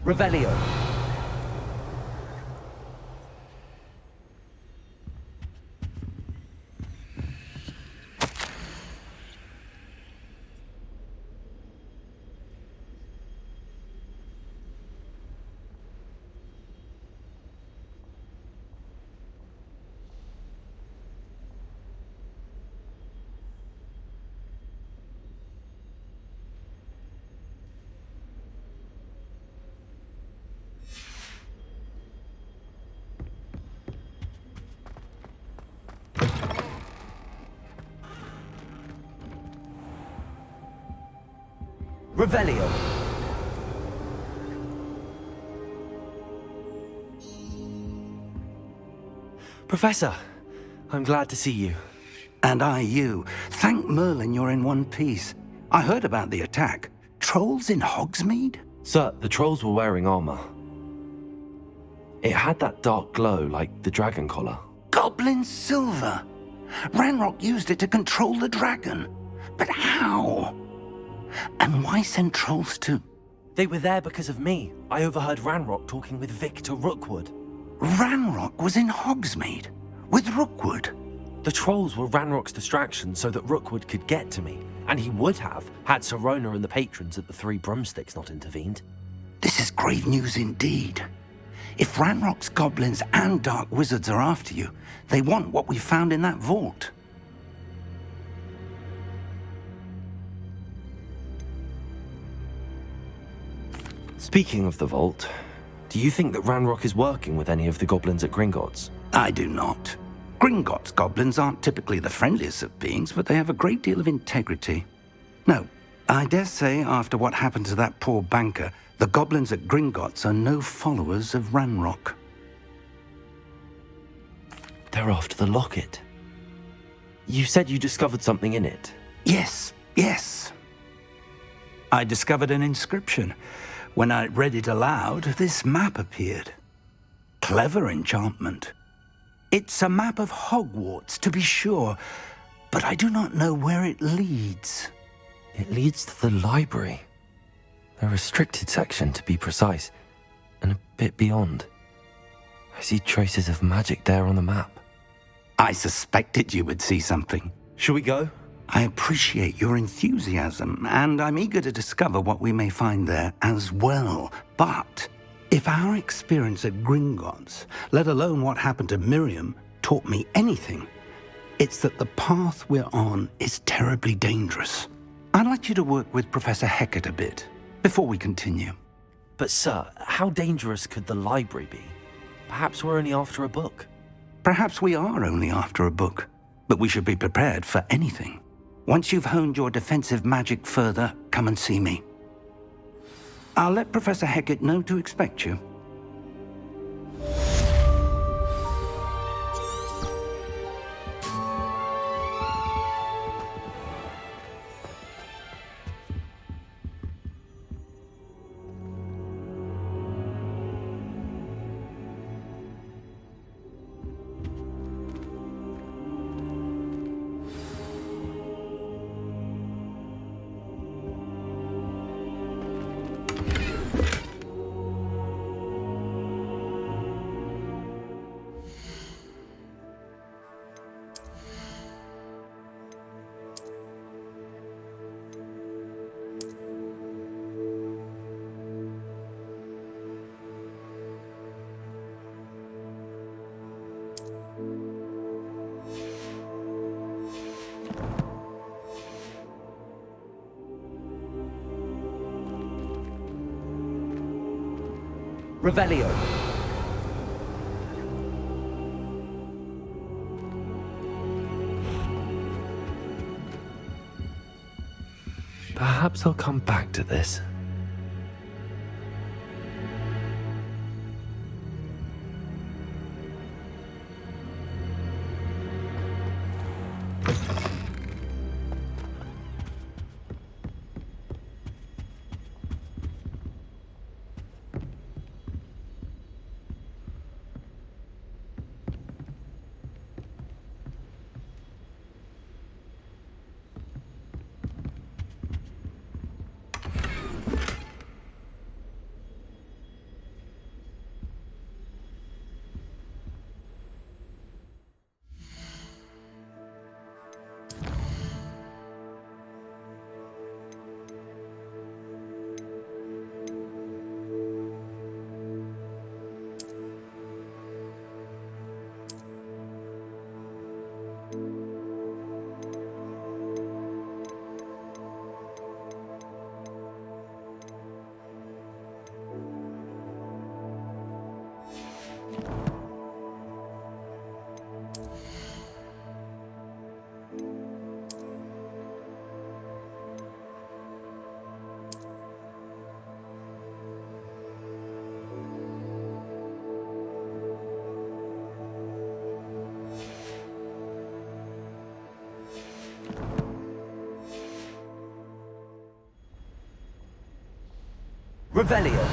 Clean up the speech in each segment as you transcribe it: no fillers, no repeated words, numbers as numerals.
Revelio. Revelio. Professor, I'm glad to see you. And I you. Thank Merlin you're in one piece. I heard about the attack. Trolls in Hogsmeade? Sir, the trolls were wearing armor. It had that dark glow like the dragon collar. Goblin silver! Ranrock used it to control the dragon. But how? And why send trolls to... They were there because of me. I overheard Ranrock talking with Victor Rookwood. Ranrock was in Hogsmeade? With Rookwood? The trolls were Ranrock's distraction so that Rookwood could get to me. And he would have, had Sirona and the patrons at the Three Broomsticks not intervened. This is grave news indeed. If Ranrock's goblins and dark wizards are after you, they want what we found in that vault. Speaking of the vault, do you think that Ranrock is working with any of the goblins at Gringotts? I do not. Gringotts goblins aren't typically the friendliest of beings, but they have a great deal of integrity. No, I dare say after what happened to that poor banker, the goblins at Gringotts are no followers of Ranrock. They're after the locket. You said you discovered something in it. Yes. I discovered an inscription. When I read it aloud, this map appeared. Clever enchantment. It's a map of Hogwarts, to be sure, but I do not know where it leads. It leads to the library. A restricted section, to be precise, and a bit beyond. I see traces of magic there on the map. I suspected you would see something. Shall we go? I appreciate your enthusiasm, and I'm eager to discover what we may find there as well. But if our experience at Gringotts, let alone what happened to Miriam, taught me anything, it's that the path we're on is terribly dangerous. I'd like you to work with Professor Hecat a bit before we continue. But sir, how dangerous could the library be? Perhaps we're only after a book. Perhaps we are only after a book, but we should be prepared for anything. Once you've honed your defensive magic further, come and see me. I'll let Professor Hecat know to expect you. Revelio. Perhaps I'll come back to this. Revelio.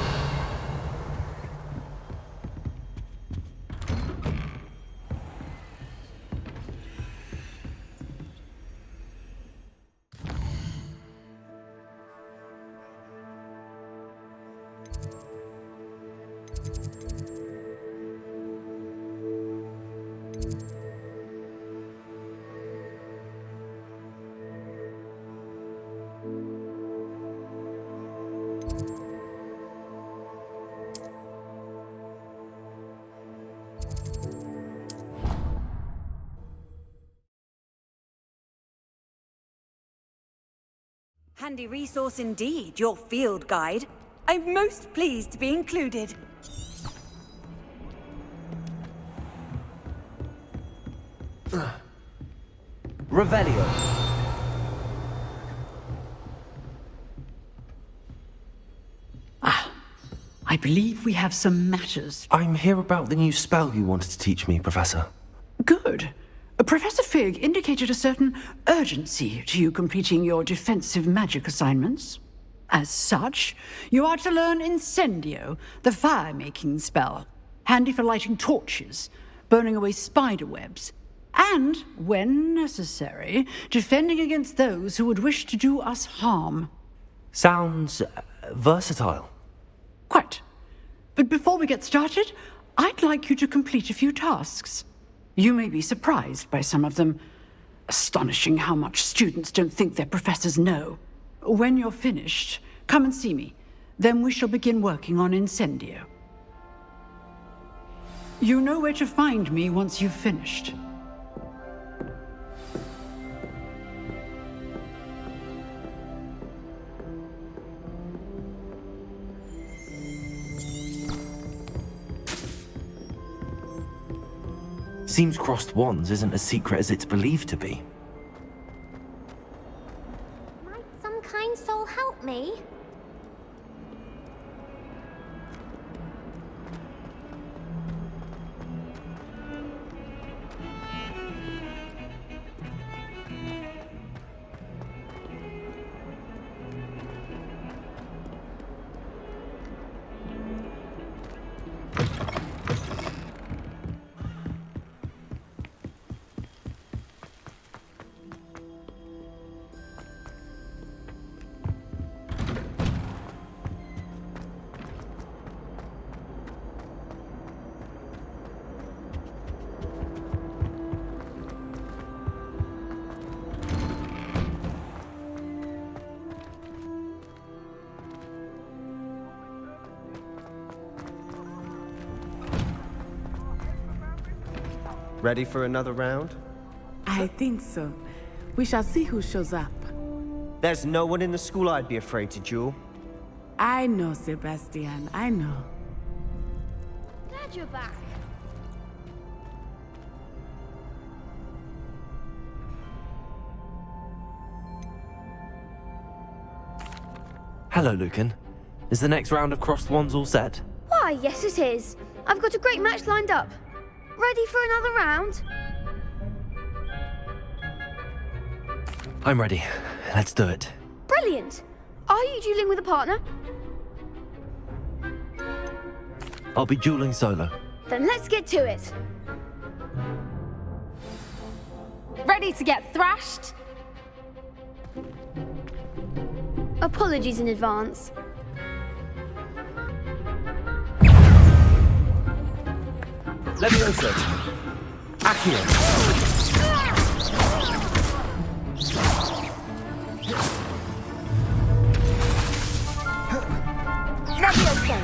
Handy resource indeed, your field guide. I'm most pleased to be included. Revelio. I believe we have some matters. I'm here about the new spell you wanted to teach me, Professor. Good. Professor Fig indicated a certain urgency to you completing your defensive magic assignments. As such, you are to learn Incendio, the fire-making spell, handy for lighting torches, burning away spider webs, and, when necessary, defending against those who would wish to do us harm. Sounds versatile. Quite. But before we get started, I'd like you to complete a few tasks. You may be surprised by some of them. Astonishing how much students don't think their professors know. When you're finished, come and see me. Then we shall begin working on Incendio. You know where to find me once you've finished. Seems crossed wands isn't as secret as it's believed to be. Might some kind soul help me? Ready for another round? I think so. We shall see who shows up. There's no one in the school I'd be afraid to duel. I know, Sebastian, I know. Glad you're back. Hello, Lucan. Is the next round of crossed wands all set? Why, yes it is. I've got a great match lined up. Ready for another round? I'm ready. Let's do it. Brilliant. Are you dueling with a partner? I'll be dueling solo. Then let's get to it. Ready to get thrashed? Apologies in advance. Leviosa! Accio! Leviosa!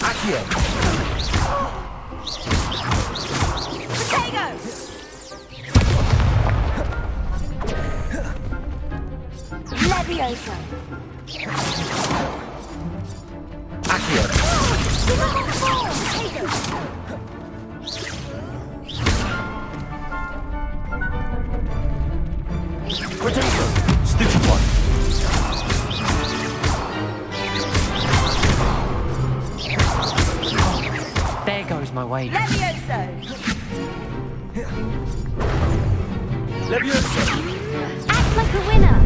Accio! Potato! Leviosa! Accio! Potato! Stupid one! There goes my way. Leviosa! Leviosa! Act like a winner.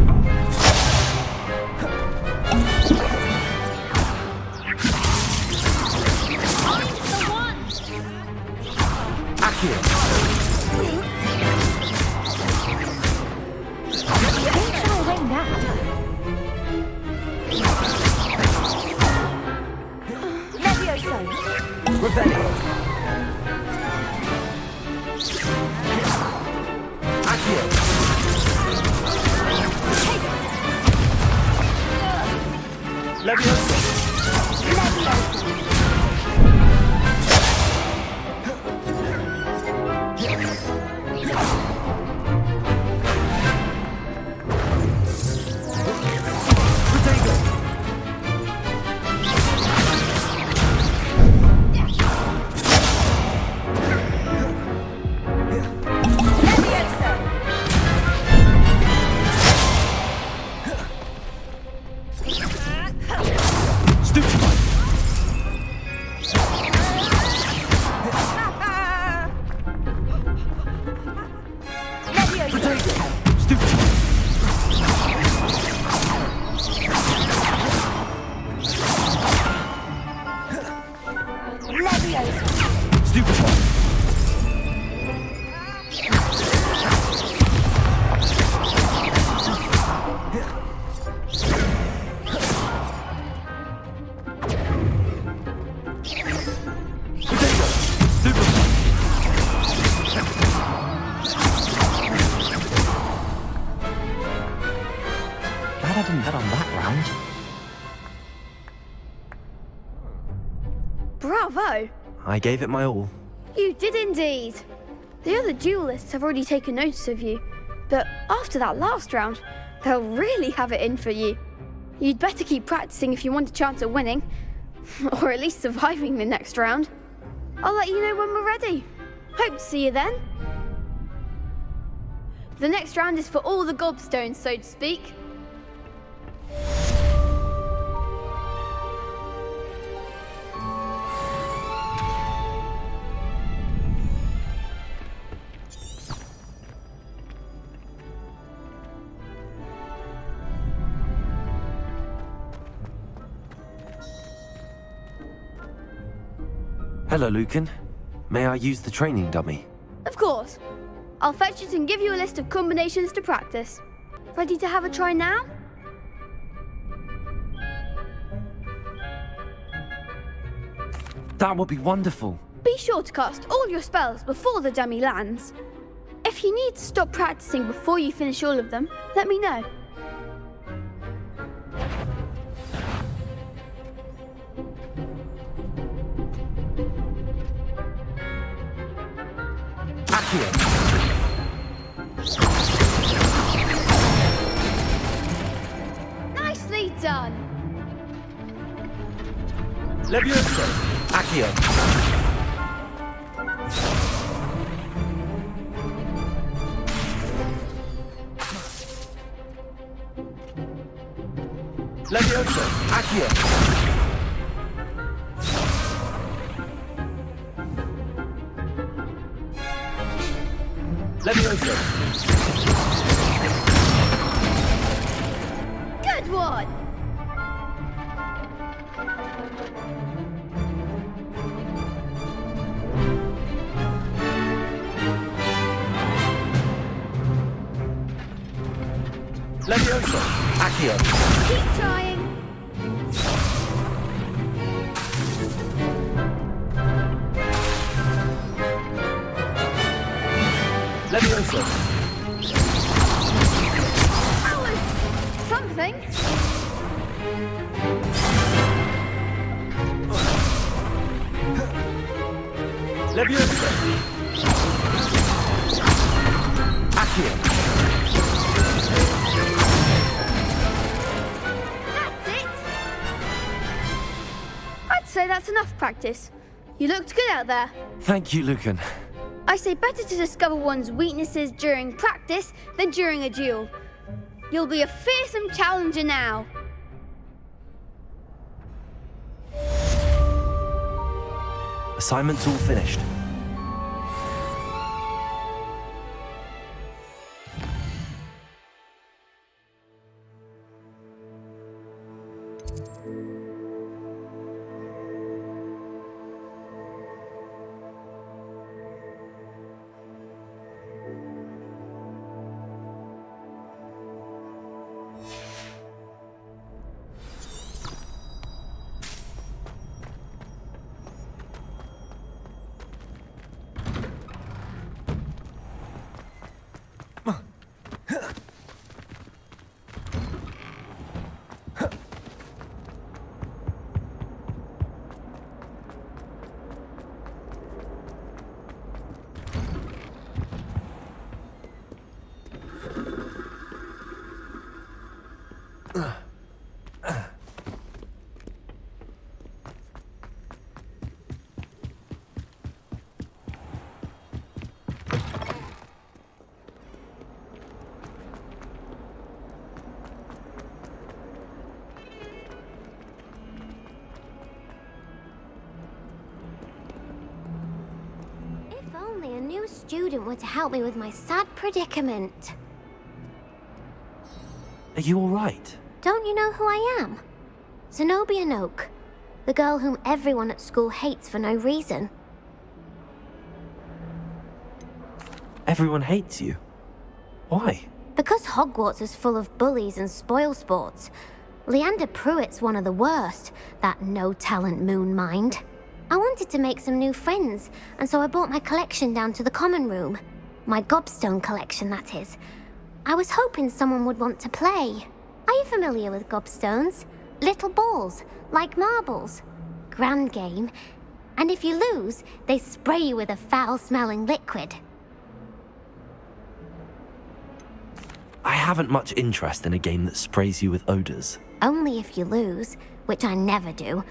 Accio. Don't shy away now. Levioso. Revelio. Accio. Levioso. Glad I didn't bet on that round. Bravo! I gave it my all. You did indeed. The other duelists have already taken notice of you, but after that last round, they'll really have it in for you. You'd better keep practicing if you want a chance at winning, or at least surviving the next round. I'll let you know when we're ready. Hope to see you then. The next round is for all the Gobstones, so to speak. Hello, Lucan. May I use the training dummy? Of course. I'll fetch it and give you a list of combinations to practice. Ready to have a try now? That would be wonderful. Be sure to cast all your spells before the dummy lands. If you need to stop practicing before you finish all of them, let me know. Nicely done. Levioso. Accio. Levioso. Accio. Levioso. Good one. Levioso. Accio. Keep trying. Levioso. That was something. Levioso. Accio. That's it. I'd say that's enough practice. You looked good out there. Thank you, Lucan. I say better to discover one's weaknesses during practice than during a duel. You'll be a fearsome challenger now. Assignment's all finished. new student were to help me with my sad predicament. Are you alright? Don't you know who I am? Zenobia Noke, the girl whom everyone at school hates for no reason. Everyone hates you. Why? Because Hogwarts is full of bullies and spoilsports. Leander Pruitt's one of the worst, that no-talent moon mind. I wanted to make some new friends, and so I brought my collection down to the common room. My Gobstone collection, that is. I was hoping someone would want to play. Are you familiar with Gobstones? Little balls, like marbles. Grand game. And if you lose, they spray you with a foul-smelling liquid. I haven't much interest in a game that sprays you with odors. Only if you lose, which I never do.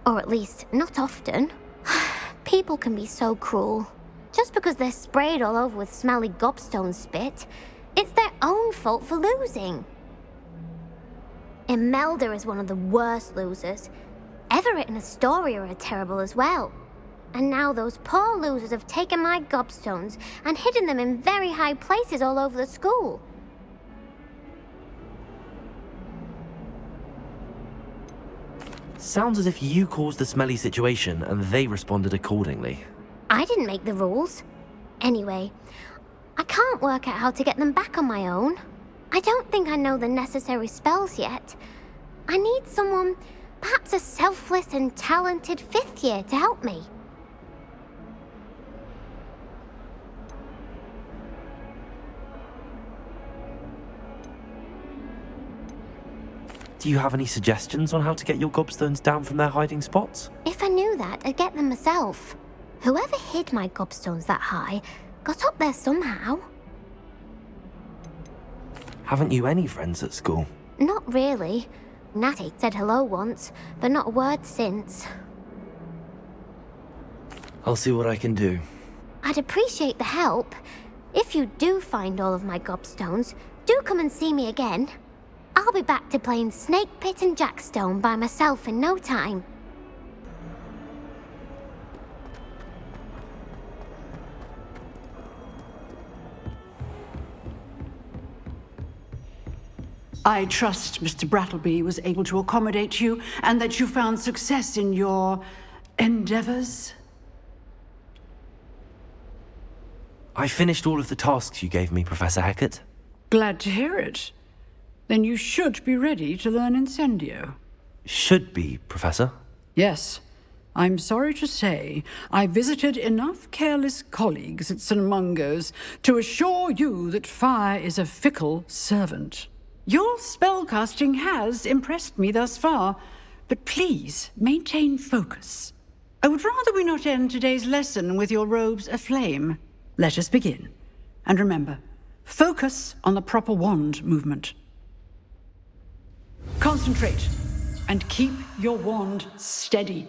Or at least, not often. People can be so cruel. Just because they're sprayed all over with smelly Gobstone spit, it's their own fault for losing. Imelda is one of the worst losers. Everett and Astoria are terrible as well. And now those poor losers have taken my Gobstones and hidden them in very high places all over the school. Sounds as if you caused the smelly situation and they responded accordingly. I didn't make the rules. Anyway, I can't work out how to get them back on my own. I don't think I know the necessary spells yet. I need someone, perhaps a selfless and talented 5th year to help me. Do you have any suggestions on how to get your Gobstones down from their hiding spots? If I knew that, I'd get them myself. Whoever hid my Gobstones that high got up there somehow. Haven't you any friends at school? Not really. Natty said hello once, but not a word since. I'll see what I can do. I'd appreciate the help. If you do find all of my Gobstones, do come and see me again. I'll be back to playing Snake Pit and Jackstone by myself in no time. I trust Mr. Brattleby was able to accommodate you and that you found success in your endeavors. I finished all of the tasks you gave me, Professor Hecat. Glad to hear it. Then you should be ready to learn Incendio. Should be, Professor. Yes. I'm sorry to say, I visited enough careless colleagues at St. Mungo's to assure you that fire is a fickle servant. Your spellcasting has impressed me thus far, but please maintain focus. I would rather we not end today's lesson with your robes aflame. Let us begin. And remember, focus on the proper wand movement. Concentrate, and keep your wand steady.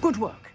Good work.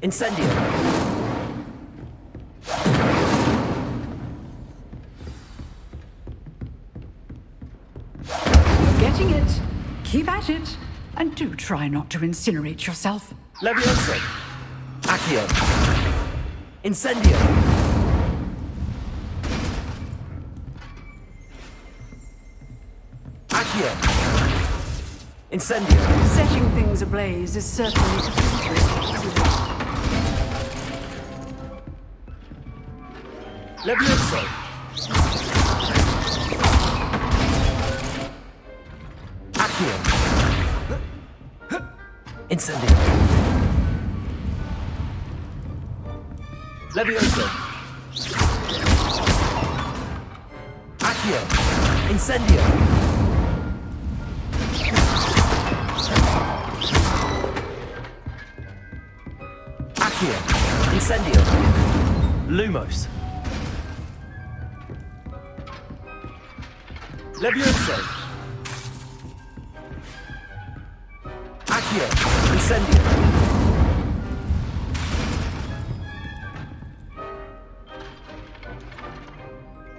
Incendio! Getting it. Keep at it. And do try not to incinerate yourself. Levioso! Accio! Incendio! Accio! Incendio! Setting things ablaze is certainly a feature. Levioso! Accio! Incendio! Levioso! Accio! Incendio! Accio! Incendio! Lumos! Levioso! Accio! Incendio!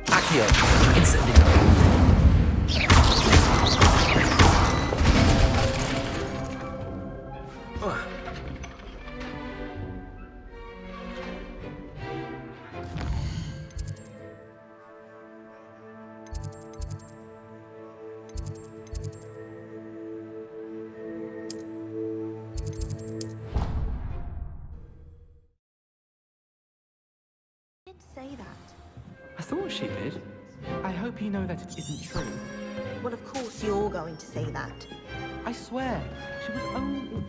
Accio! Incendio! Say that. I thought she did. I hope you know that it isn't true. Well, of course you're going to say that. I swear, she was only...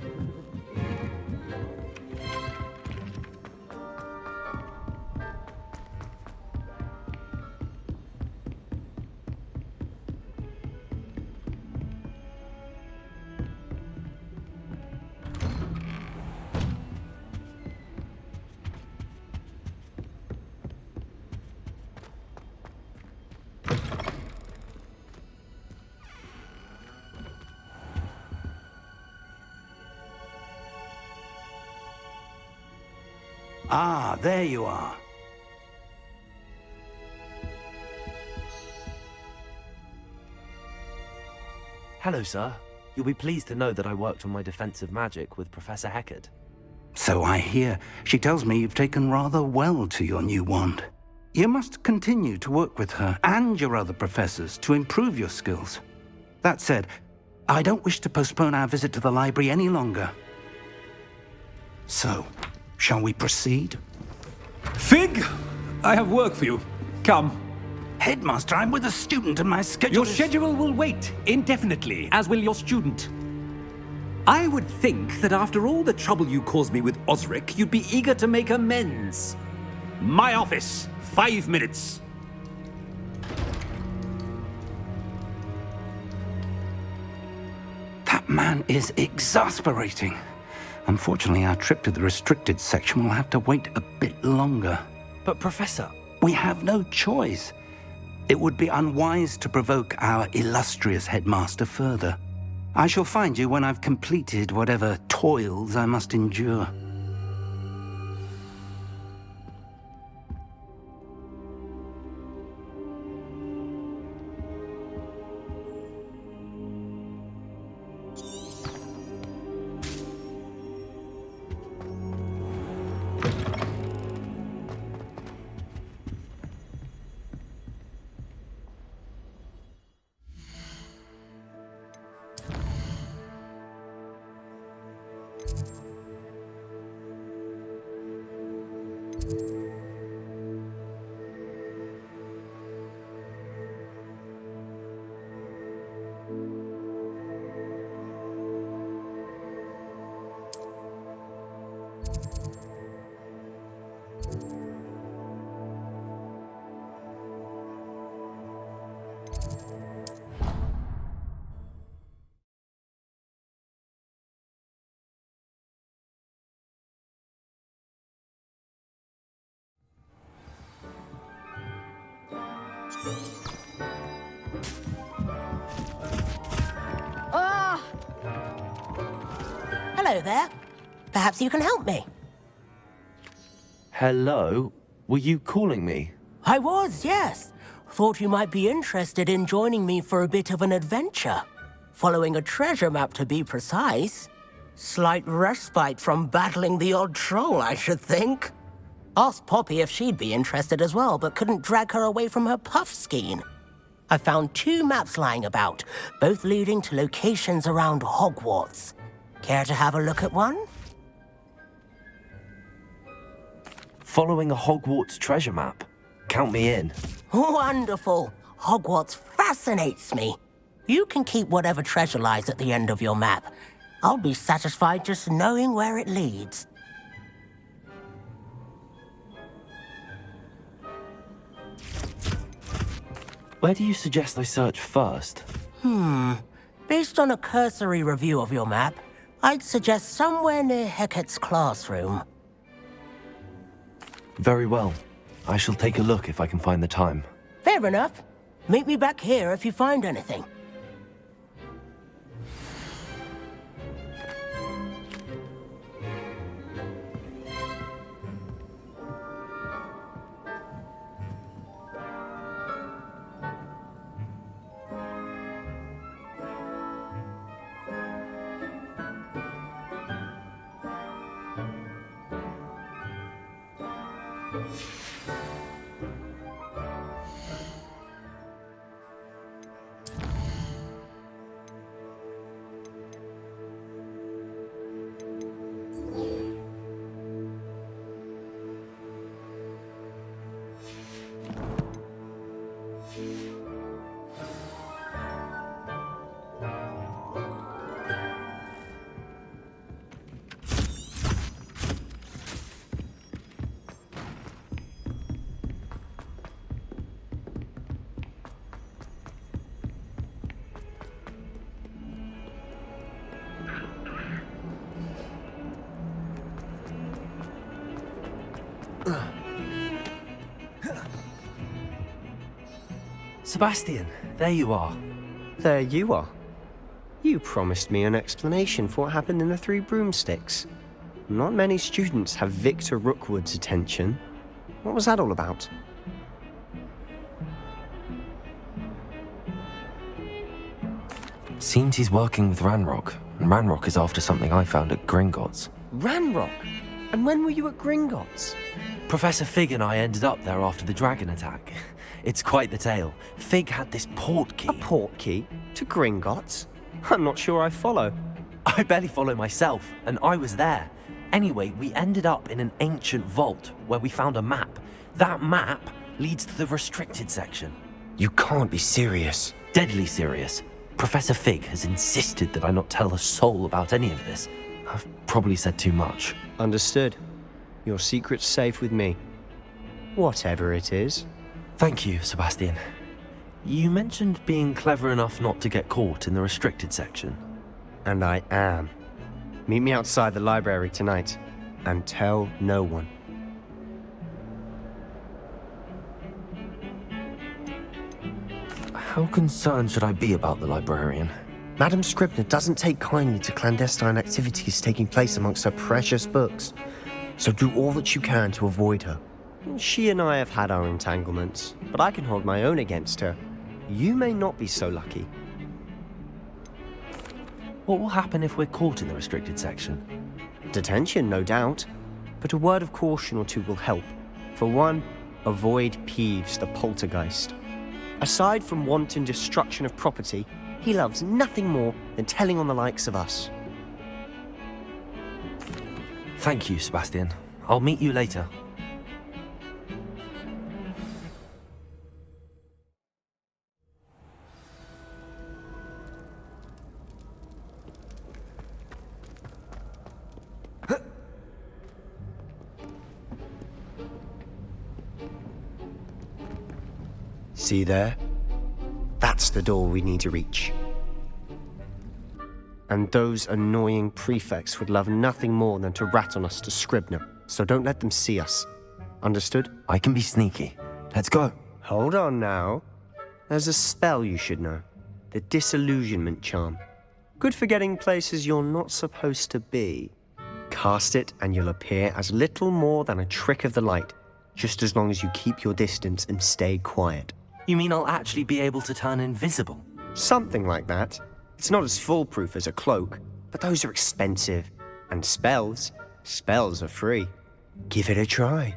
Ah, there you are. Hello, sir. You'll be pleased to know that I worked on my defensive magic with Professor Hecat. So I hear. She tells me you've taken rather well to your new wand. You must continue to work with her and your other professors to improve your skills. That said, I don't wish to postpone our visit to the library any longer. So, shall we proceed? Fig, I have work for you. Come. Headmaster, I'm with a student and my schedule Your schedule will wait indefinitely, as will your student. I would think that after all the trouble you caused me with Osric, you'd be eager to make amends. My office, 5 minutes. That man is exasperating. Unfortunately, our trip to the restricted section will have to wait a bit longer. But, Professor... We have no choice. It would be unwise to provoke our illustrious headmaster further. I shall find you when I've completed whatever toils I must endure. Hello there. Perhaps you can help me. Hello? Were you calling me? I was, yes. Thought you might be interested in joining me for a bit of an adventure. Following a treasure map, to be precise. Slight respite from battling the odd troll, I should think. Asked Poppy if she'd be interested as well, but couldn't drag her away from her puff skein. I found 2 maps lying about, both leading to locations around Hogwarts. Care to have a look at one? Following a Hogwarts treasure map? Count me in. Wonderful. Hogwarts fascinates me. You can keep whatever treasure lies at the end of your map. I'll be satisfied just knowing where it leads. Where do you suggest I search first? Based on a cursory review of your map, I'd suggest somewhere near Hecat's classroom. Very well. I shall take a look if I can find the time. Fair enough. Meet me back here if you find anything. Sebastian, there you are. There you are. You promised me an explanation for what happened in the 3 broomsticks. Not many students have Victor Rookwood's attention. What was that all about? Seems he's working with Ranrock, and Ranrock is after something I found at Gringotts. Ranrock? And when were you at Gringotts? Professor Fig and I ended up there after the dragon attack. It's quite the tale. Fig had this port key. A port key? To Gringotts? I'm not sure I follow. I barely follow myself, and I was there. Anyway, we ended up in an ancient vault where we found a map. That map leads to the restricted section. You can't be serious. Deadly serious. Professor Fig has insisted that I not tell a soul about any of this. I've probably said too much. Understood. Your secret's safe with me. Whatever it is. Thank you, Sebastian. You mentioned being clever enough not to get caught in the restricted section. And I am. Meet me outside the library tonight, and tell no one. How concerned should I be about the librarian? Madam Scribner doesn't take kindly to clandestine activities taking place amongst her precious books, so do all that you can to avoid her. She and I have had our entanglements, but I can hold my own against her. You may not be so lucky. What will happen if we're caught in the restricted section? Detention, no doubt, but a word of caution or two will help. For one, avoid Peeves, the poltergeist. Aside from wanton destruction of property, he loves nothing more than telling on the likes of us. Thank you, Sebastian. I'll meet you later. See there? That's the door we need to reach. And those annoying prefects would love nothing more than to rat on us to Scribner, so don't let them see us. Understood? I can be sneaky. Let's go. Hold on now. There's a spell you should know. The Disillusionment Charm. Good for getting places you're not supposed to be. Cast it and you'll appear as little more than a trick of the light, just as long as you keep your distance and stay quiet. You mean I'll actually be able to turn invisible? Something like that. It's not as foolproof as a cloak, but those are expensive. And spells are free. Give it a try.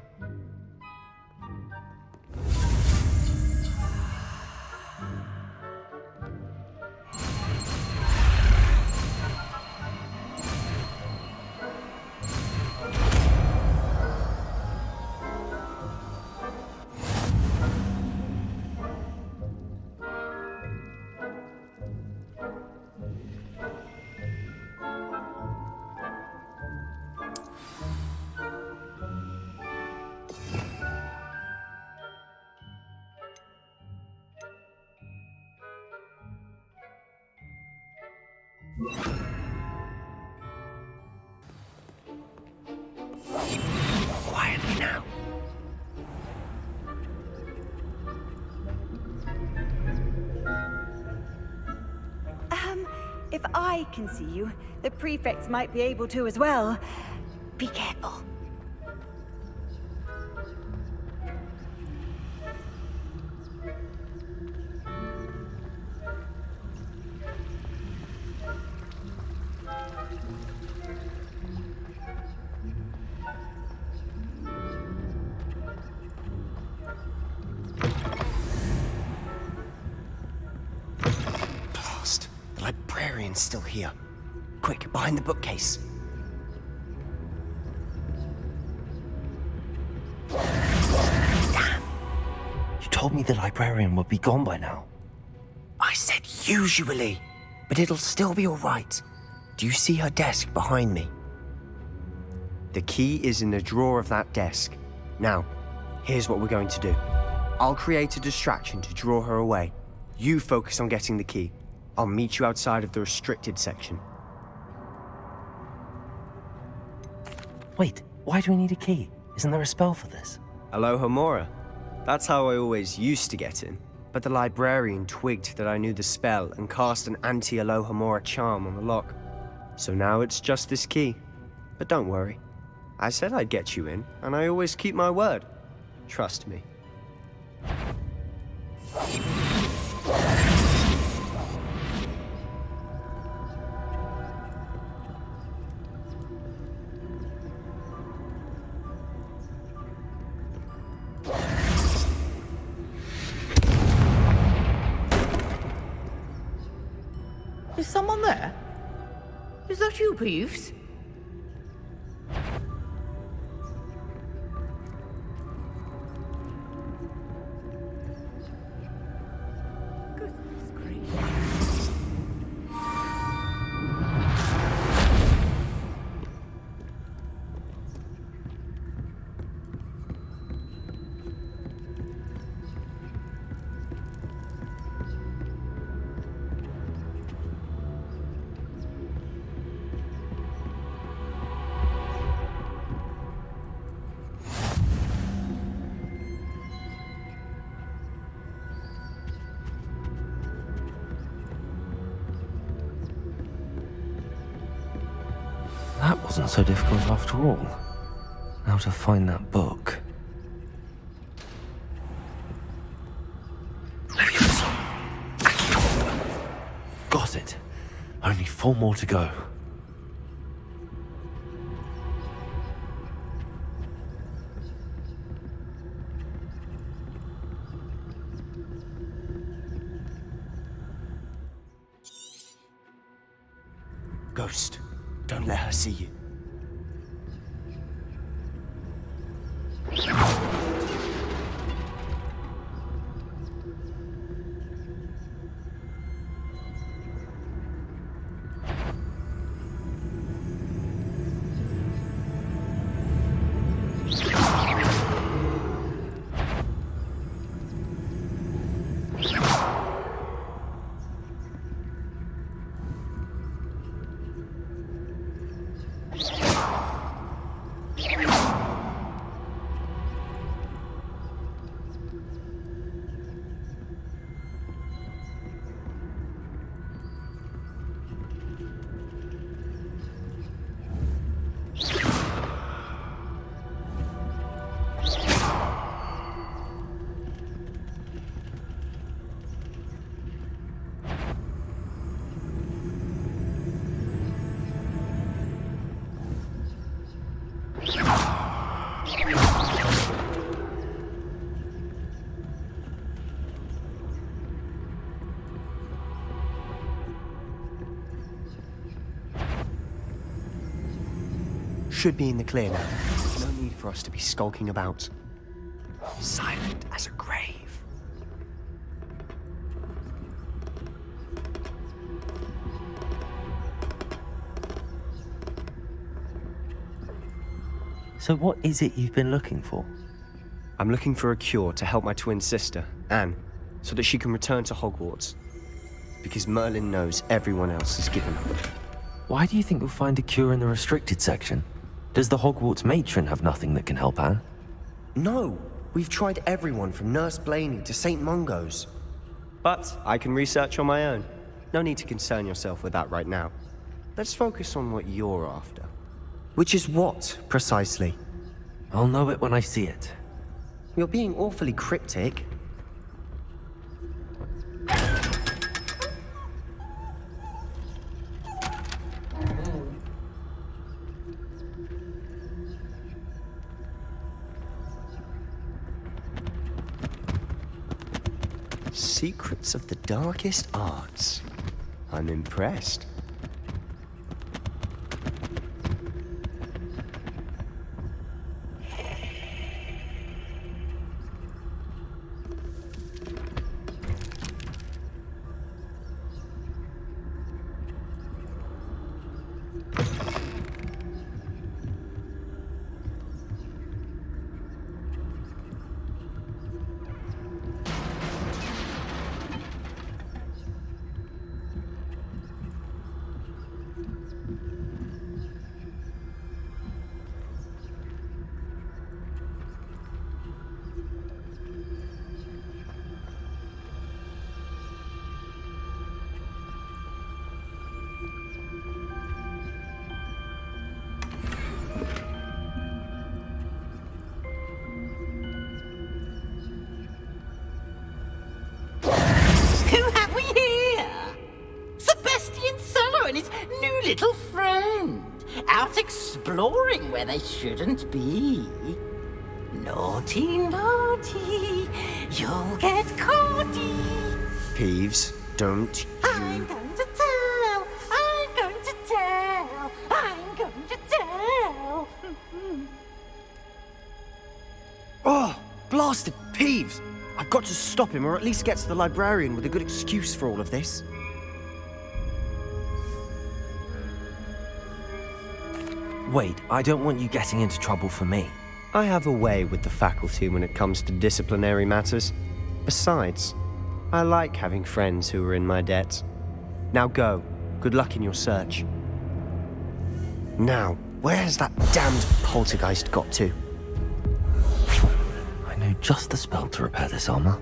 Quietly now. If I can see you, the prefects might be able to as well. Be careful. Librarian's still here. Quick, behind the bookcase. Damn! You told me the librarian would be gone by now. I said usually, but it'll still be all right. Do you see her desk behind me? The key is in the drawer of that desk. Now, here's what we're going to do. I'll create a distraction to draw her away. You focus on getting the key. I'll meet you outside of the restricted section. Wait, why do we need a key? Isn't there a spell for this? Alohomora. That's how I always used to get in. But the librarian twigged that I knew the spell and cast an anti-Alohomora charm on the lock. So now it's just this key. But don't worry. I said I'd get you in, and I always keep my word. Trust me. Is someone there? Is that you, Peeves? That wasn't so difficult after all. Now to find that book. Got it. Only 4 more to go. Ghost, don't let her see you. should be in the clear now. There's no need for us to be skulking about. Silent as a grave. So what is it you've been looking for? I'm looking for a cure to help my twin sister, Anne, so that she can return to Hogwarts. Because Merlin knows everyone else has given up. Why do you think you'll find a cure in the restricted section? Does the Hogwarts matron have nothing that can help Anne? No, we've tried everyone from Nurse Blaney to St. Mungo's. But I can research on my own. No need to concern yourself with that right now. Let's focus on what you're after. Which is what, precisely? I'll know it when I see it. You're being awfully cryptic. Secrets of the darkest arts. I'm impressed. Who have we here? Sebastian Sallow and his new little friend. Out exploring where they shouldn't be. Naughty, naughty. You'll get caughty. Peeves, don't I'm going to tell. I'm going to tell. I'm going to tell. Oh, blasted Peeves! I've got to stop him, or at least get to the librarian with a good excuse for all of this. Wait, I don't want you getting into trouble for me. I have a way with the faculty when it comes to disciplinary matters. Besides, I like having friends who are in my debt. Now go. Good luck in your search. Now, where has that damned poltergeist got to? I know just the spell to repair this armor.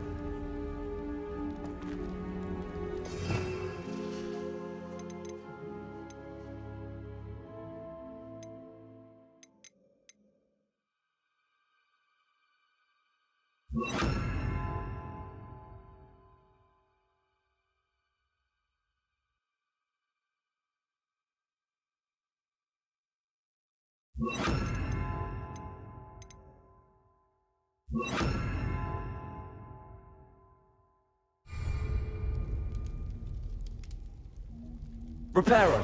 Reparo.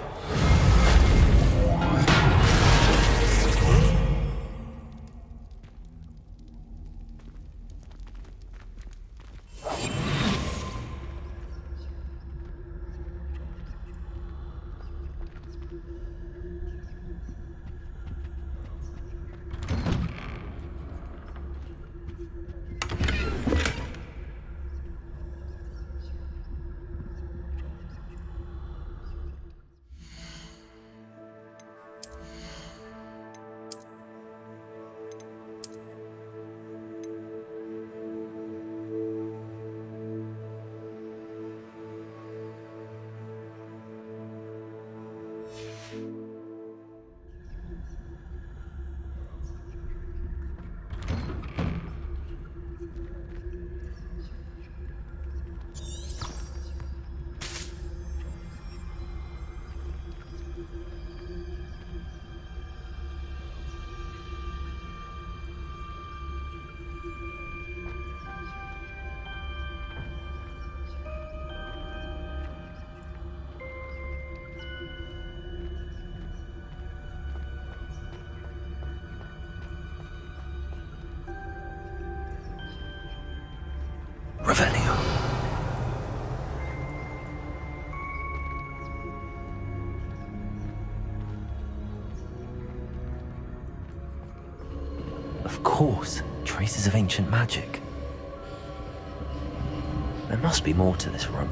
Revelio. Of course, traces of ancient magic. There must be more to this room.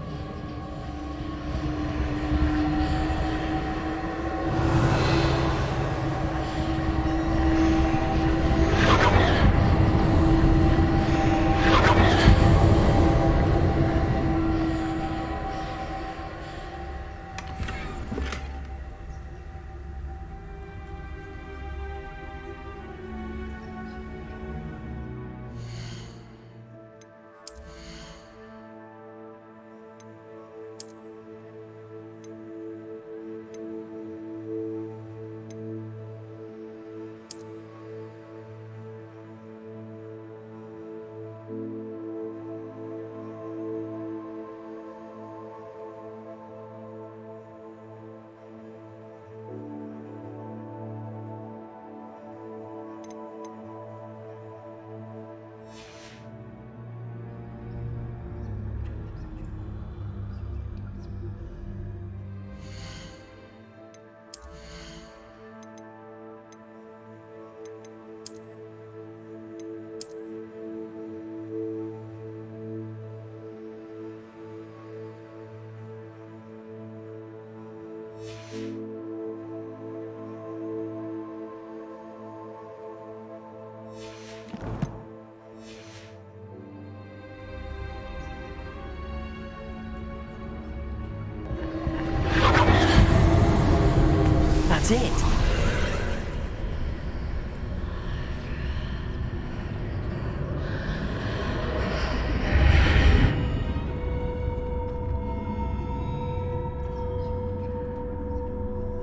That's it.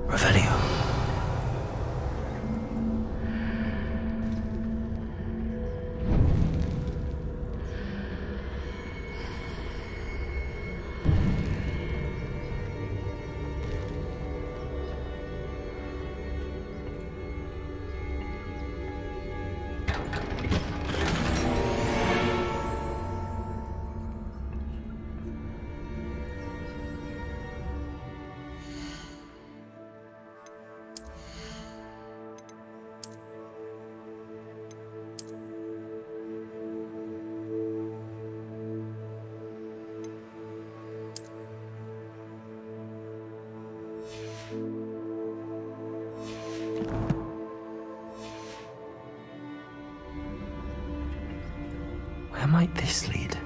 Revelio. Where might this lead?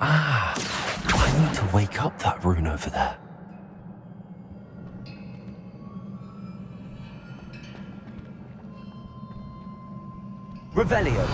Ah, I need to wake up that rune over there. Revelio.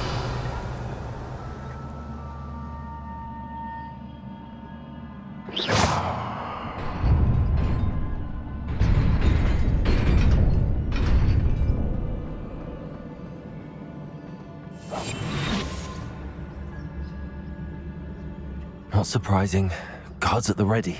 Not surprising. Guards at the ready.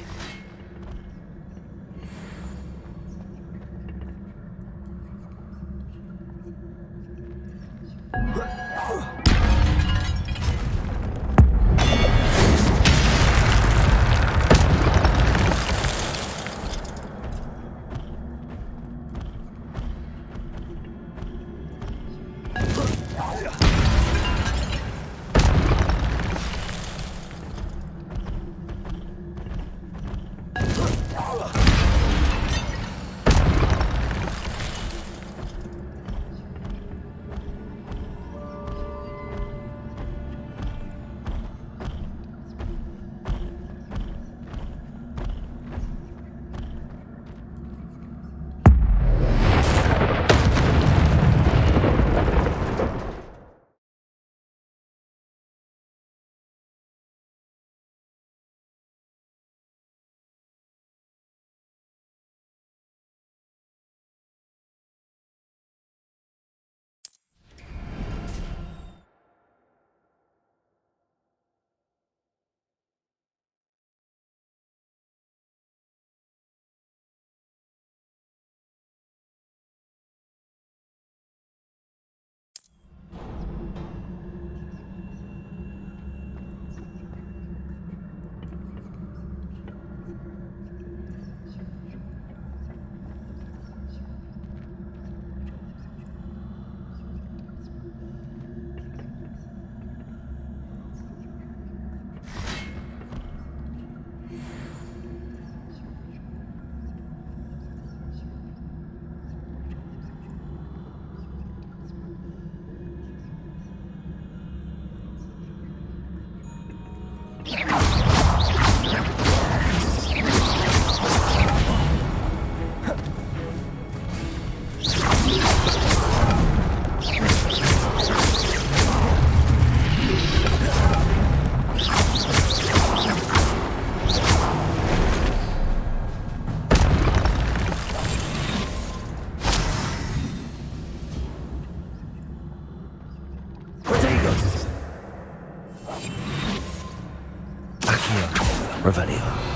Revelio.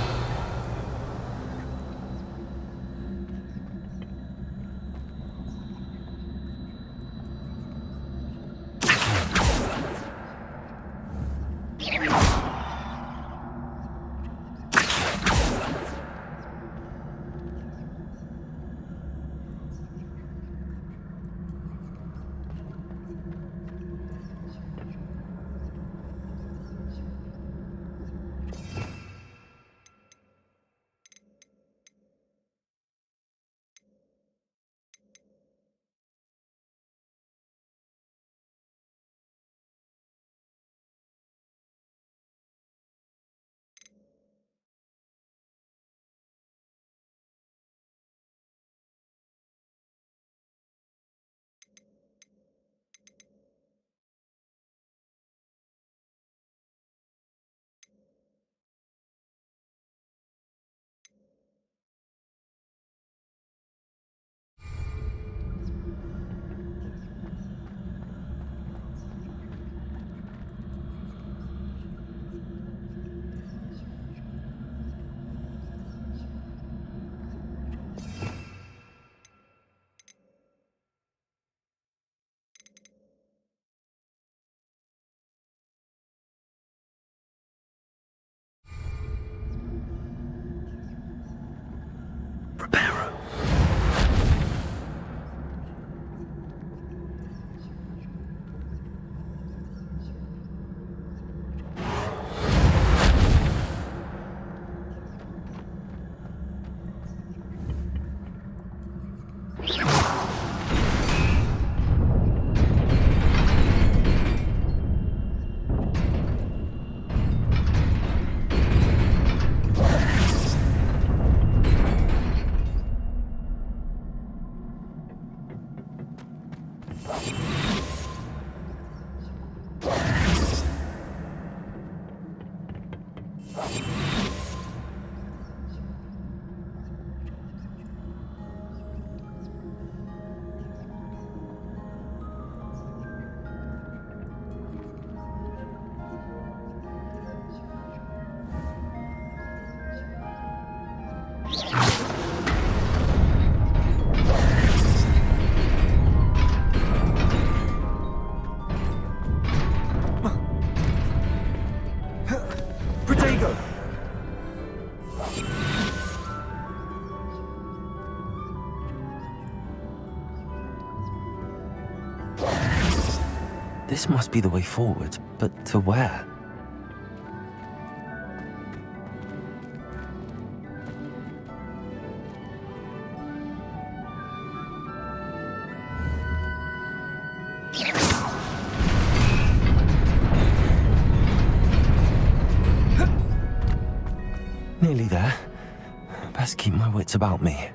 This must be the way forward, but to where? Nearly there. Best keep my wits about me.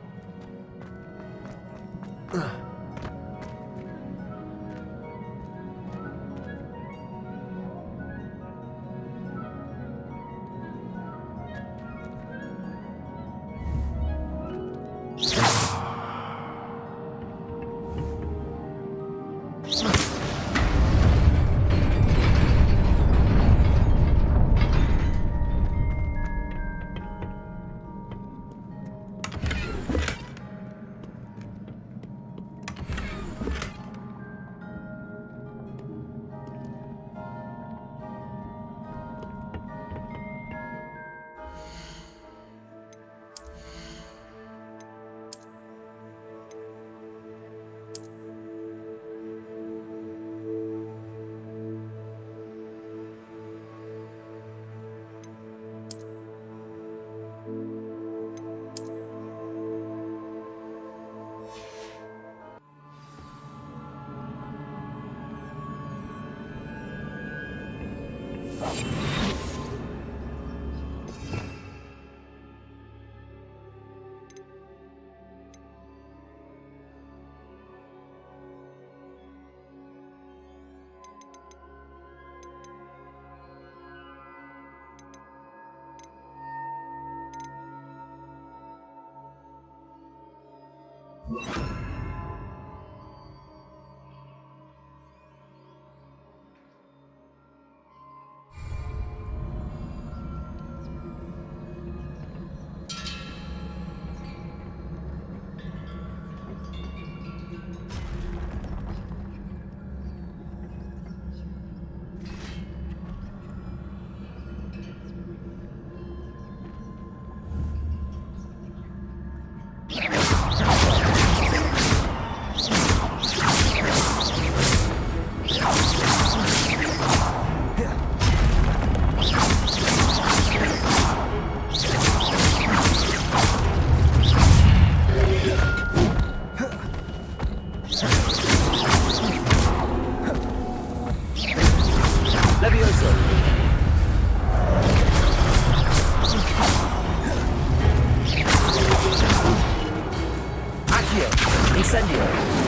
Accio! Incendio!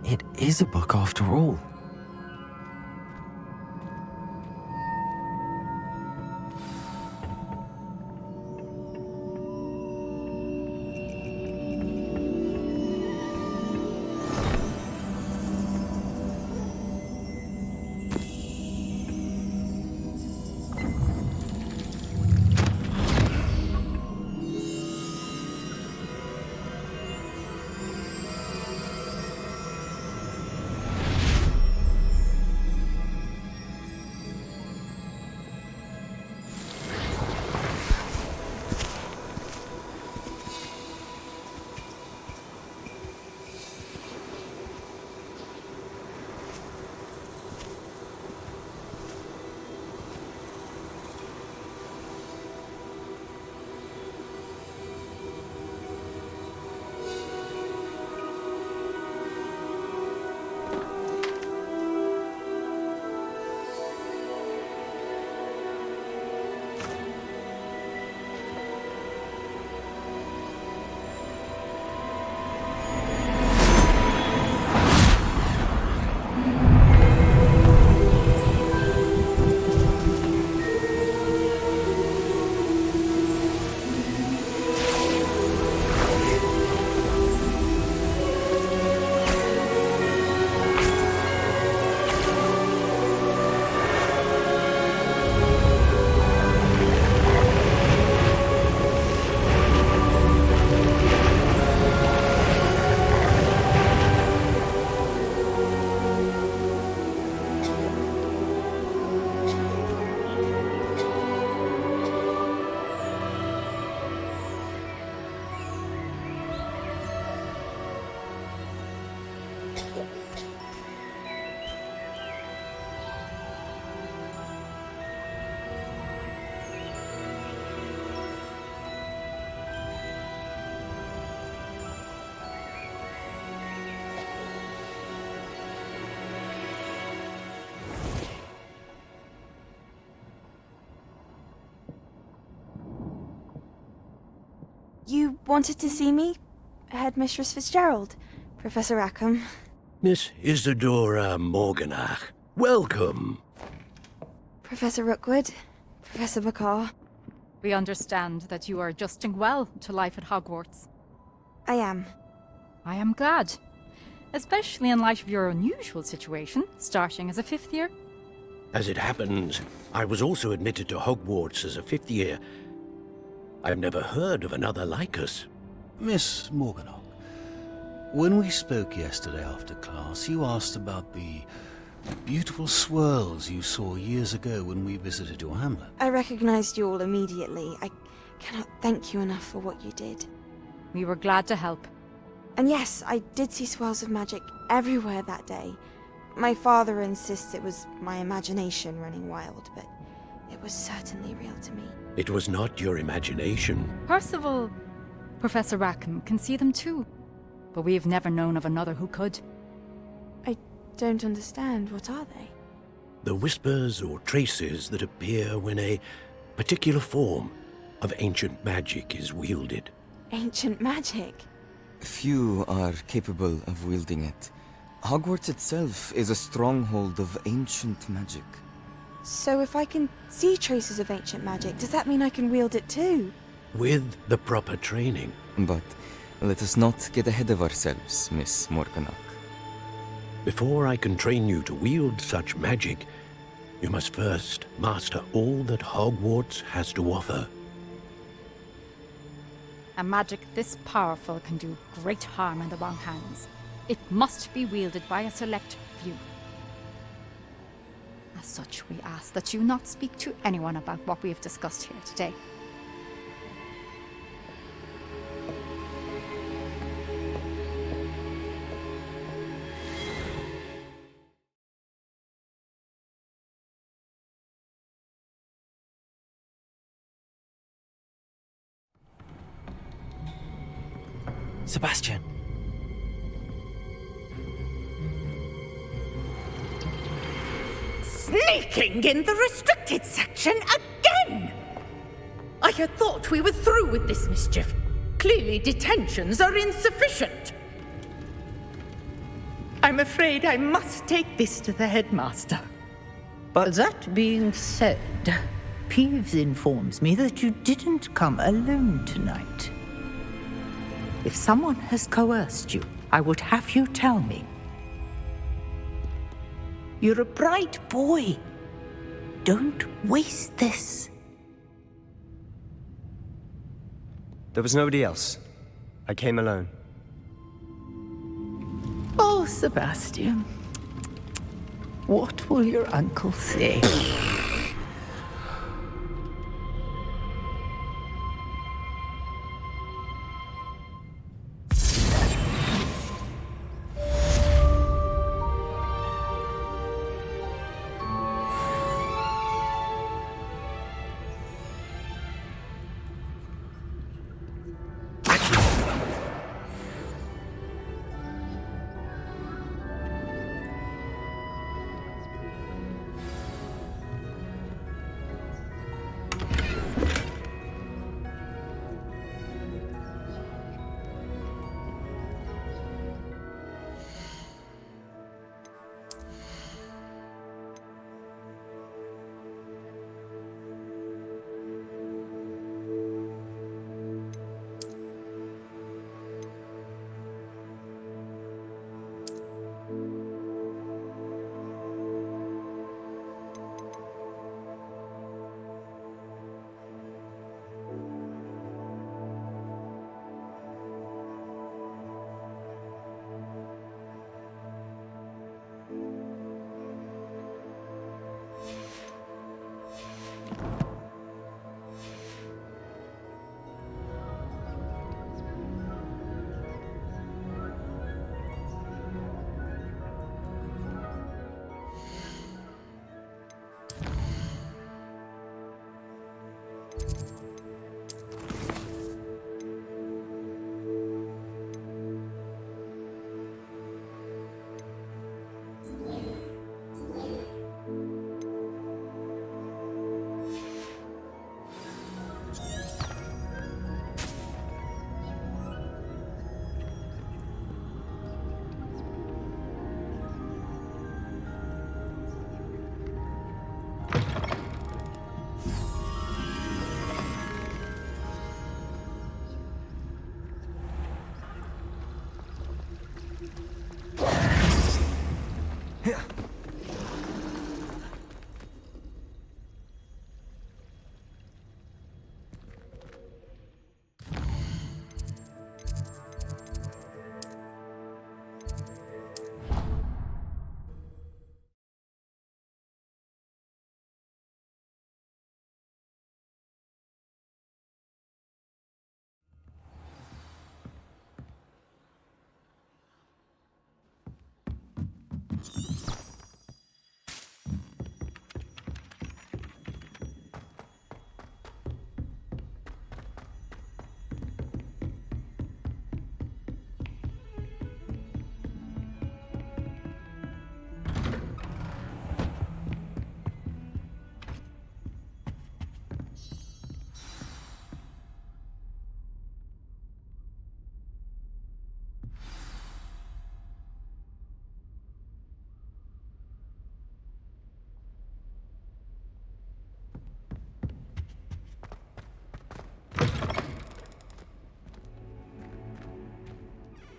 It is a book after all. You wanted to see me? Headmistress Fitzgerald, Professor Rackham. Miss Isadora Morganach, welcome. Professor Rookwood, Professor Macaw. We understand that you are adjusting well to life at Hogwarts. I am. I am glad. Especially in light of your unusual situation, starting as a 5th year. As it happens, I was also admitted to Hogwarts as a 5th year. I've never heard of another like us. Miss Morganach, when we spoke yesterday after class, you asked about the beautiful swirls you saw years ago when we visited your hamlet. I recognized you all immediately. I cannot thank you enough for what you did. We were glad to help. And yes, I did see swirls of magic everywhere that day. My father insists it was my imagination running wild, but it was certainly real to me. It was not your imagination. Percival, Professor Rackham can see them too, but we have never known of another who could. I don't understand. What are they? The whispers or traces that appear when a particular form of ancient magic is wielded. ancient magic. Few are capable of wielding it. Hogwarts itself is a stronghold of ancient magic. So if I can see traces of ancient magic, does that mean I can wield it too? With the proper training. But let us not get ahead of ourselves, Miss Morganach. Before I can train you to wield such magic, you must first master all that Hogwarts has to offer. A magic this powerful can do great harm in the wrong hands. It must be wielded by a select few. As such, we ask that you not speak to anyone about what we have discussed here today. Sebastian! Sneaking in the restricted section again! I had thought we were through with this mischief. Clearly detentions are insufficient. I'm afraid I must take this to the headmaster. But that being said, Peeves informs me that you didn't come alone tonight. If someone has coerced you, I would have you tell me. You're a bright boy. Don't waste this. There was nobody else. I came alone. Oh, Sebastian. What will your uncle say?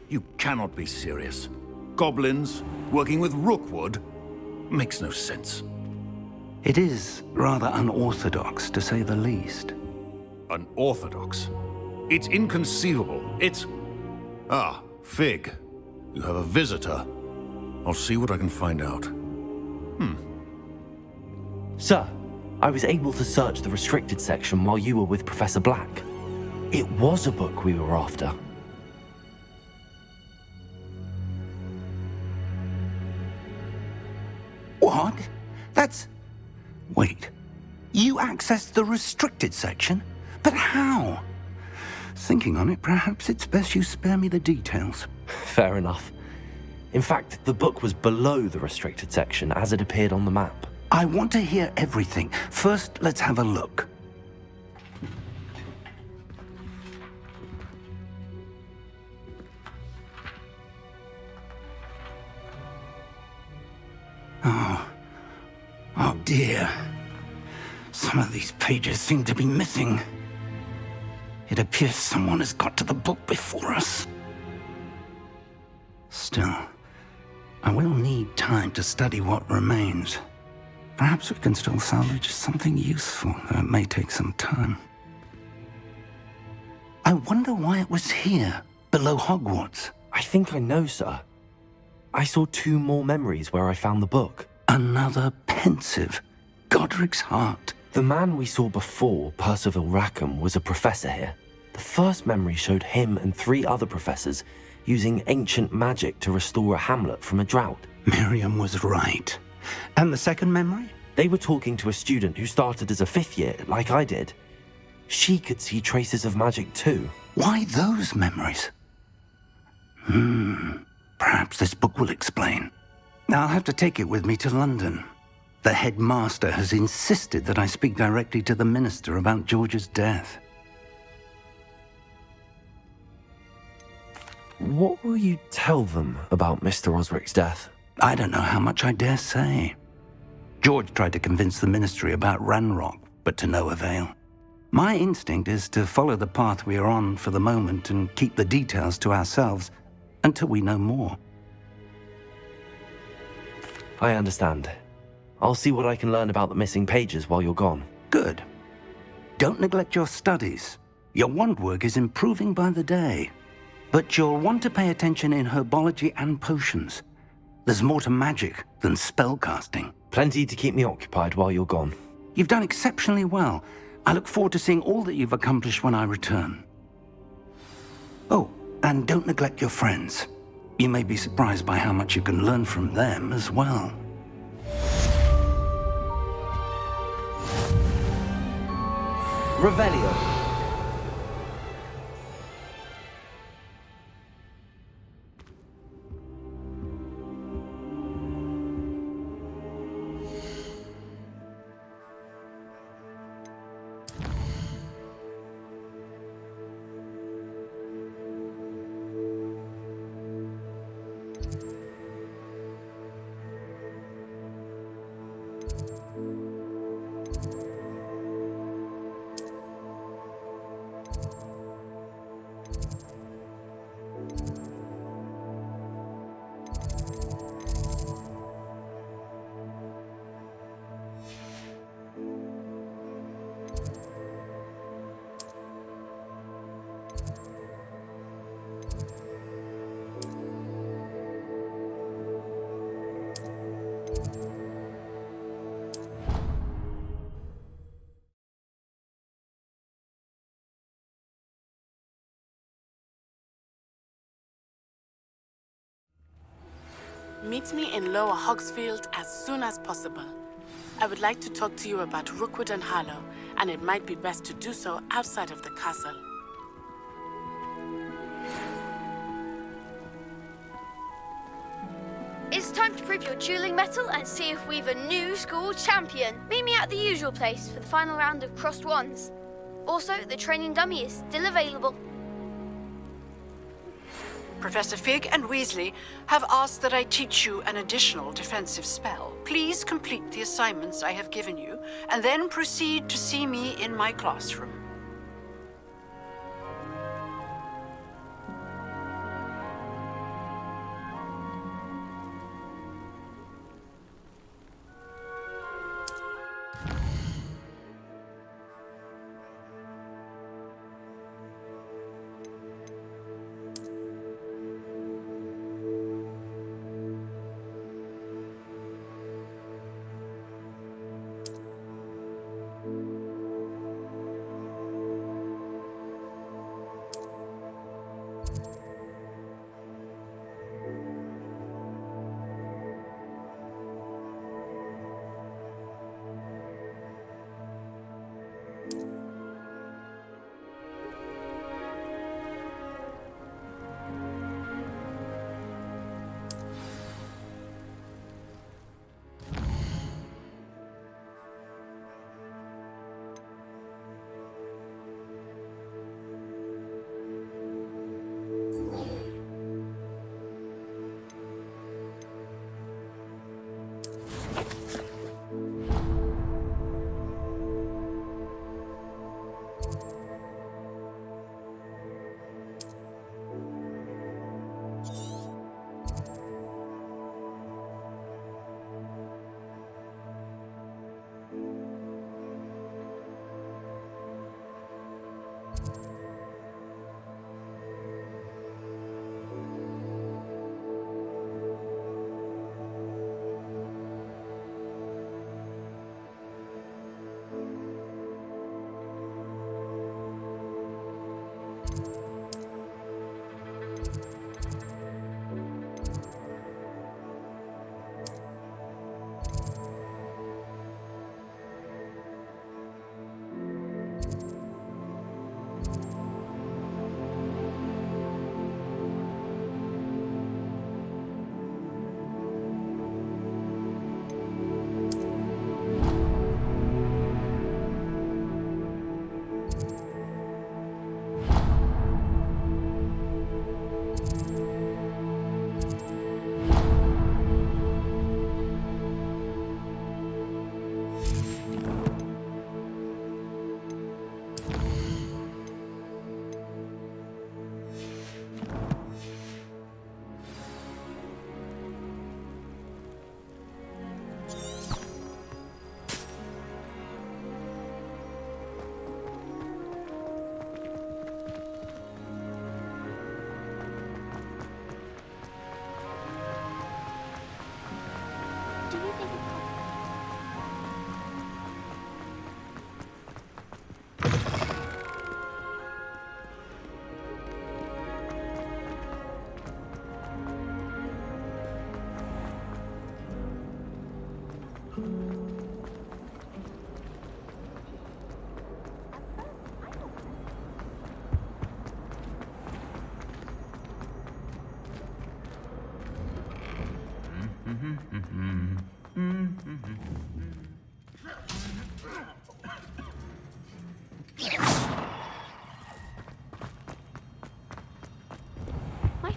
You cannot be serious. Goblins working with Rookwood? Makes no sense. It is rather unorthodox, to say the least. Unorthodox? It's inconceivable. It's... Ah, Fig. You have a visitor. I'll see what I can find out. Sir, I was able to search the restricted section while you were with Professor Black. It was a book we were after. What? That's... Wait. You accessed the restricted section? But how? Thinking on it, perhaps it's best you spare me the details. Fair enough. In fact, the book was below the restricted section as it appeared on the map. I want to hear everything. First, let's have a look. Oh dear. Some of these pages seem to be missing. It appears someone has got to the book before us. Still, I will need time to study what remains. Perhaps we can still salvage something useful, though it may take some time. I wonder why it was here, below Hogwarts. I think I know, sir. I saw 2 more memories where I found the book. Another Pensieve. Godric's heart. The man we saw before, Percival Rackham, was a professor here. The first memory showed him and 3 other professors using ancient magic to restore a hamlet from a drought. Miriam was right. And the second memory? They were talking to a student who started as a 5th year, like I did. She could see traces of magic too. Why those memories? Perhaps this book will explain. I'll have to take it with me to London. The headmaster has insisted that I speak directly to the minister about George's death. What will you tell them about Mr. Osric's death? I don't know how much I dare say. George tried to convince the ministry about Ranrock, but to no avail. My instinct is to follow the path we are on for the moment and keep the details to ourselves until we know more. I understand. I'll see what I can learn about the missing pages while you're gone. Good. Don't neglect your studies. Your wand work is improving by the day. But you'll want to pay attention in herbology and potions. There's more to magic than spellcasting. Plenty to keep me occupied while you're gone. You've done exceptionally well. I look forward to seeing all that you've accomplished when I return. Oh, and don't neglect your friends. You may be surprised by how much you can learn from them as well. Revelio. Meet me in Lower Hogsfield as soon as possible. I would like to talk to you about Rookwood and Harlow, and it might be best to do so outside of the castle. It's time to prove your dueling mettle and see if we've a new school champion. Meet me at the usual place for the final round of crossed wands. Also, the training dummy is still available. Professor Fig and Weasley have asked that I teach you an additional defensive spell. Please complete the assignments I have given you, and then proceed to see me in my classroom.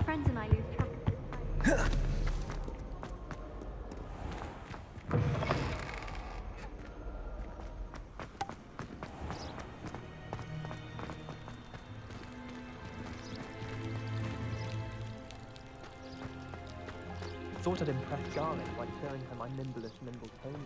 friends and I lose track of time. Thought I'd impress Garlic by showing her my nimblest nimble pony.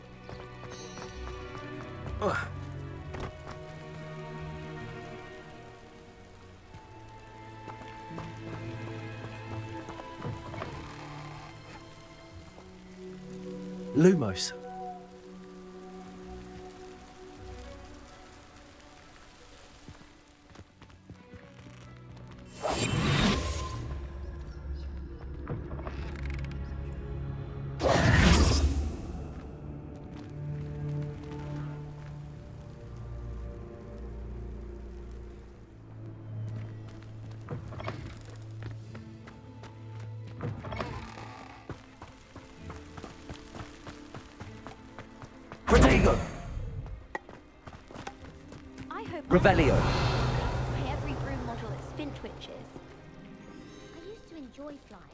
Lumos. Protego! I hope Revelio. by every broom model at Spintwitches. I used to enjoy flying.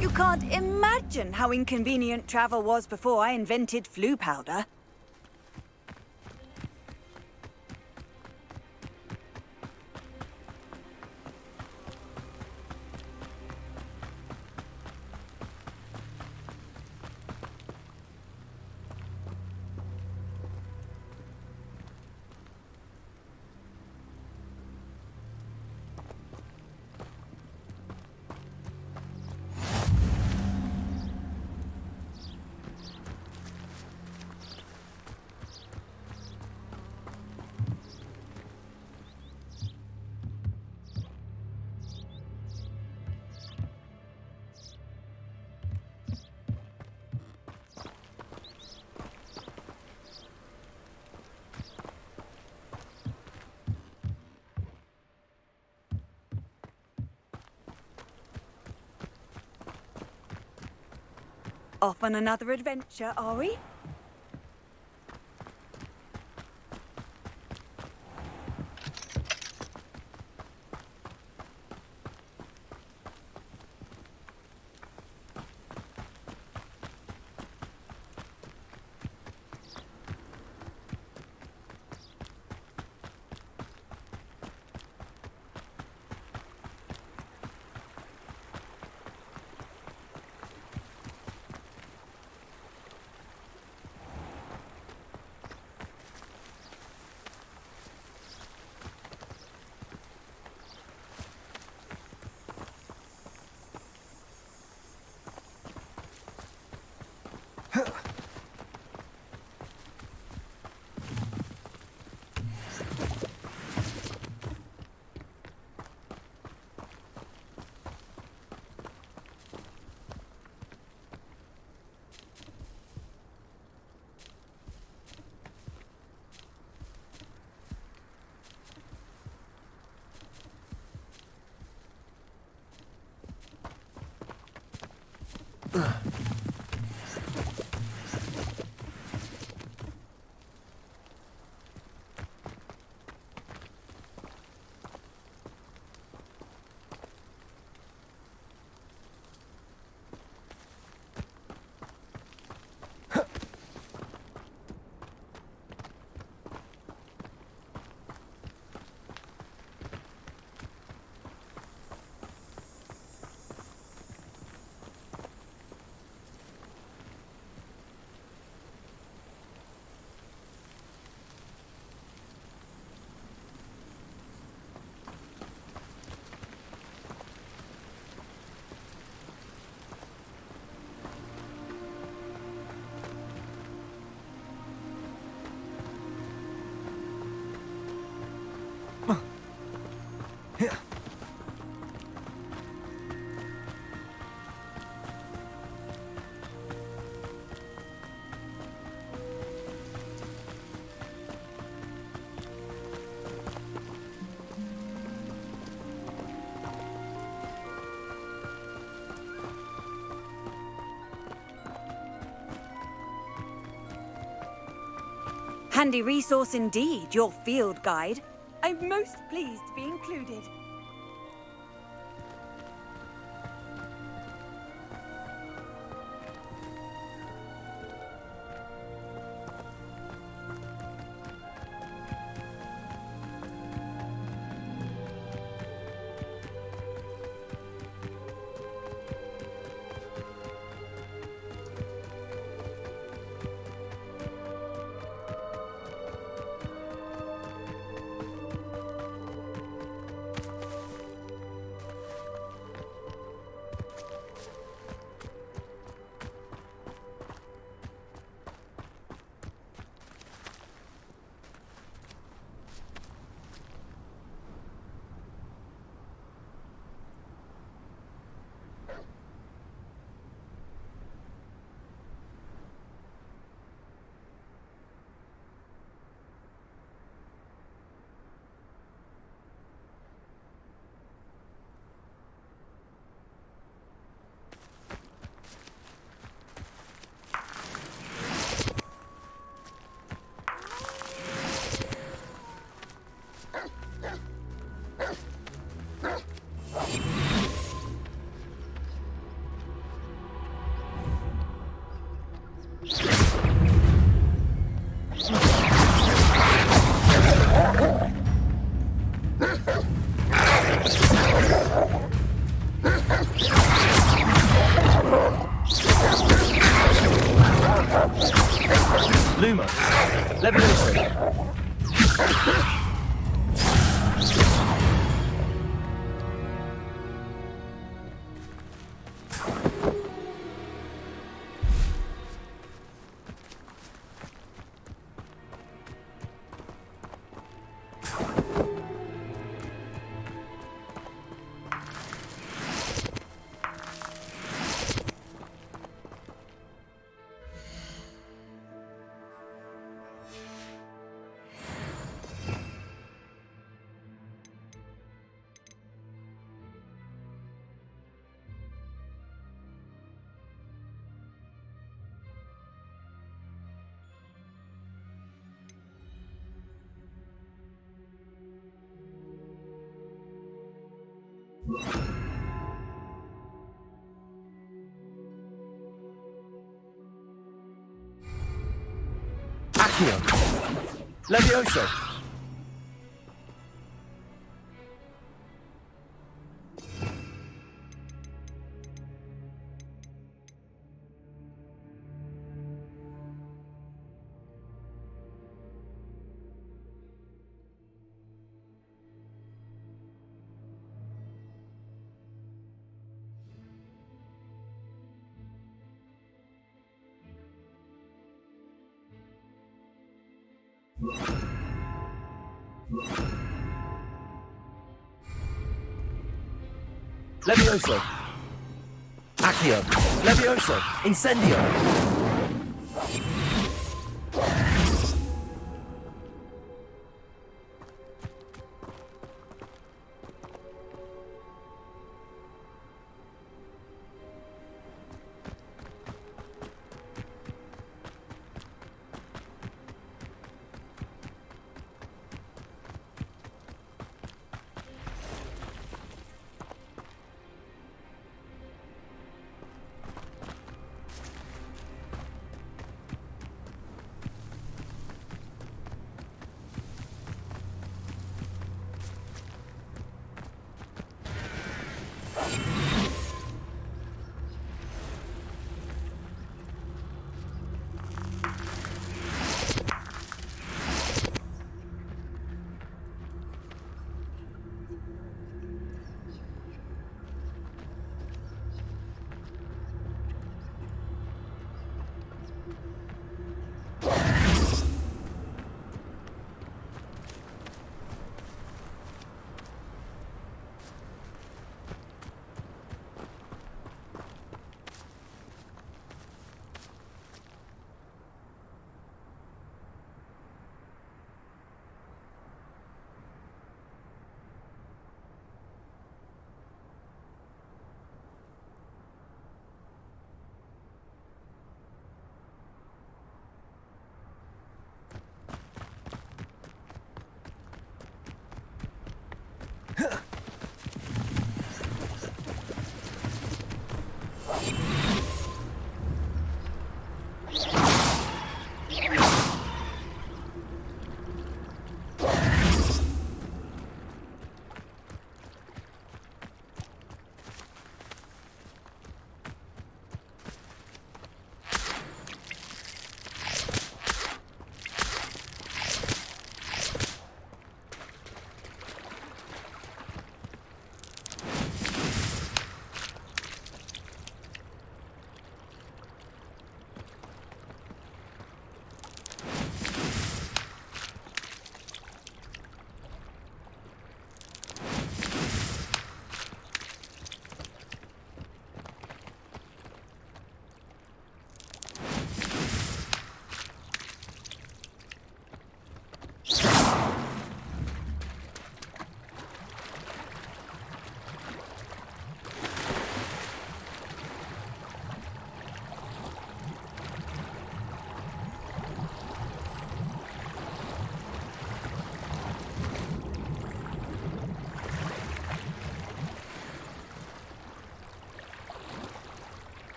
You can't imagine how inconvenient travel was before I invented flu powder. Off on another adventure, are we? Handy resource indeed, your field guide. I'm most pleased to be included. Luma, Levioso. Accio. Levioso. Levioso. Accio. Levioso. Incendio.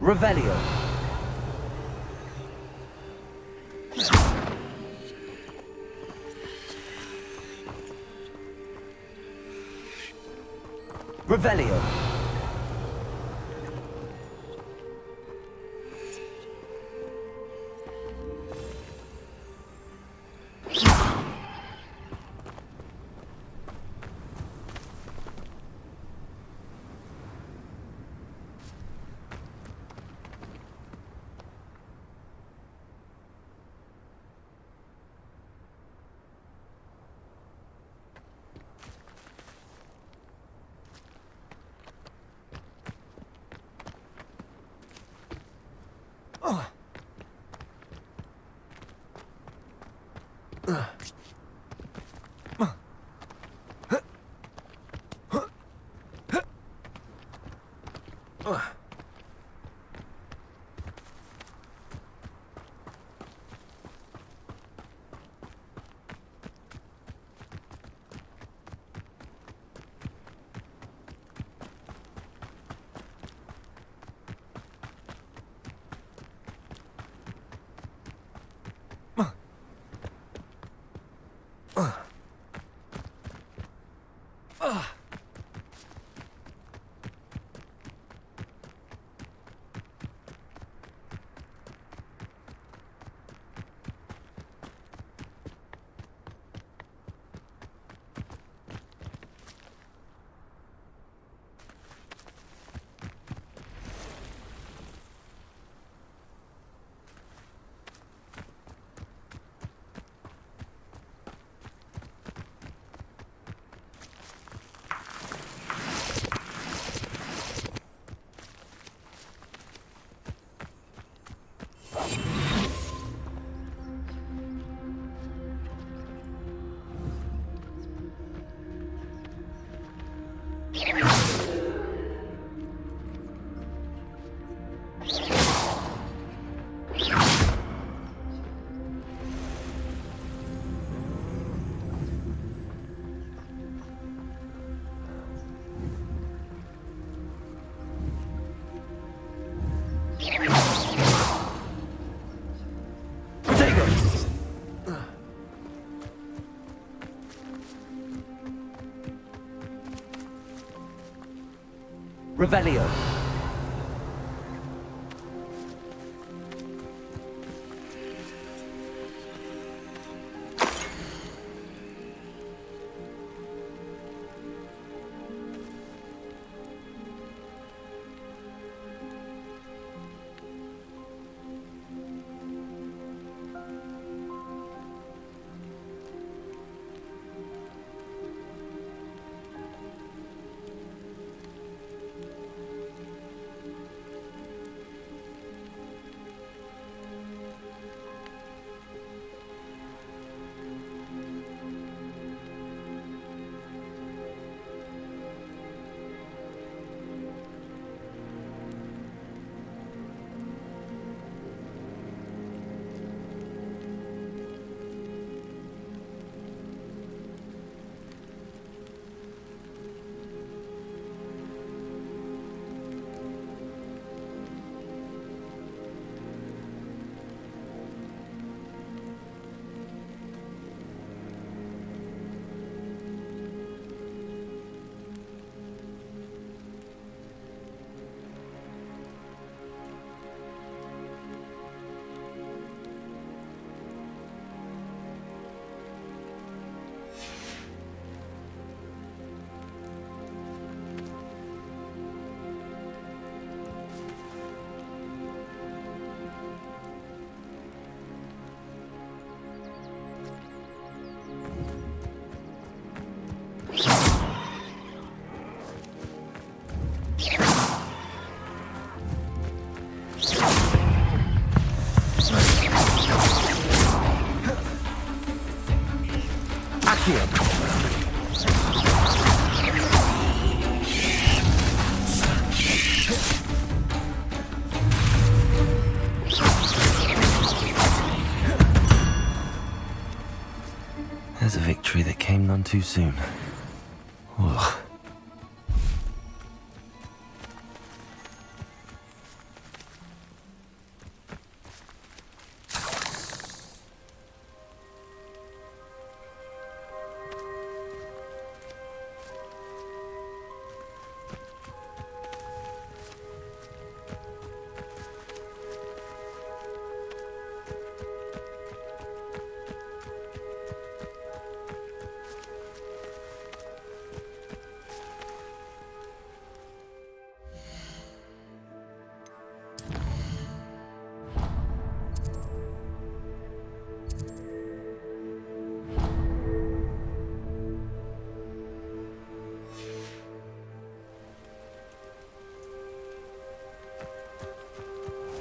Revelio. Revelio. Revelio. There's a victory that came none too soon. Ugh.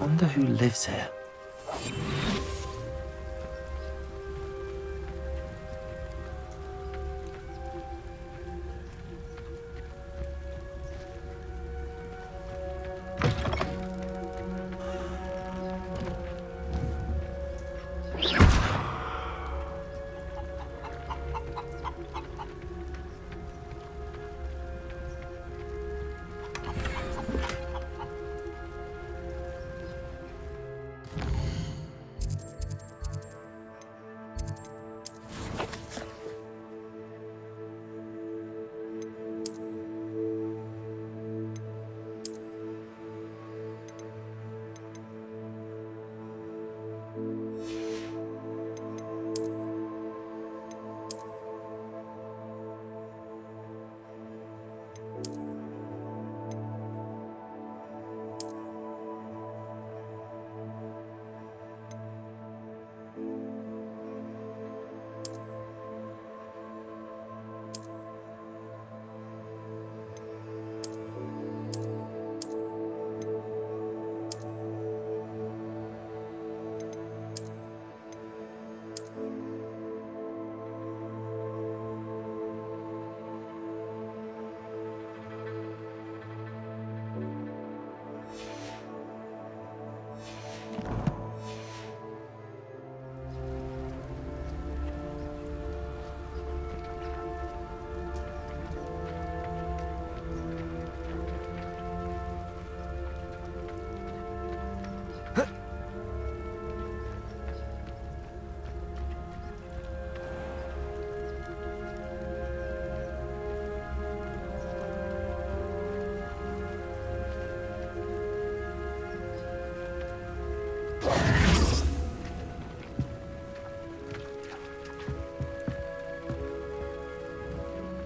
wonder who lives here.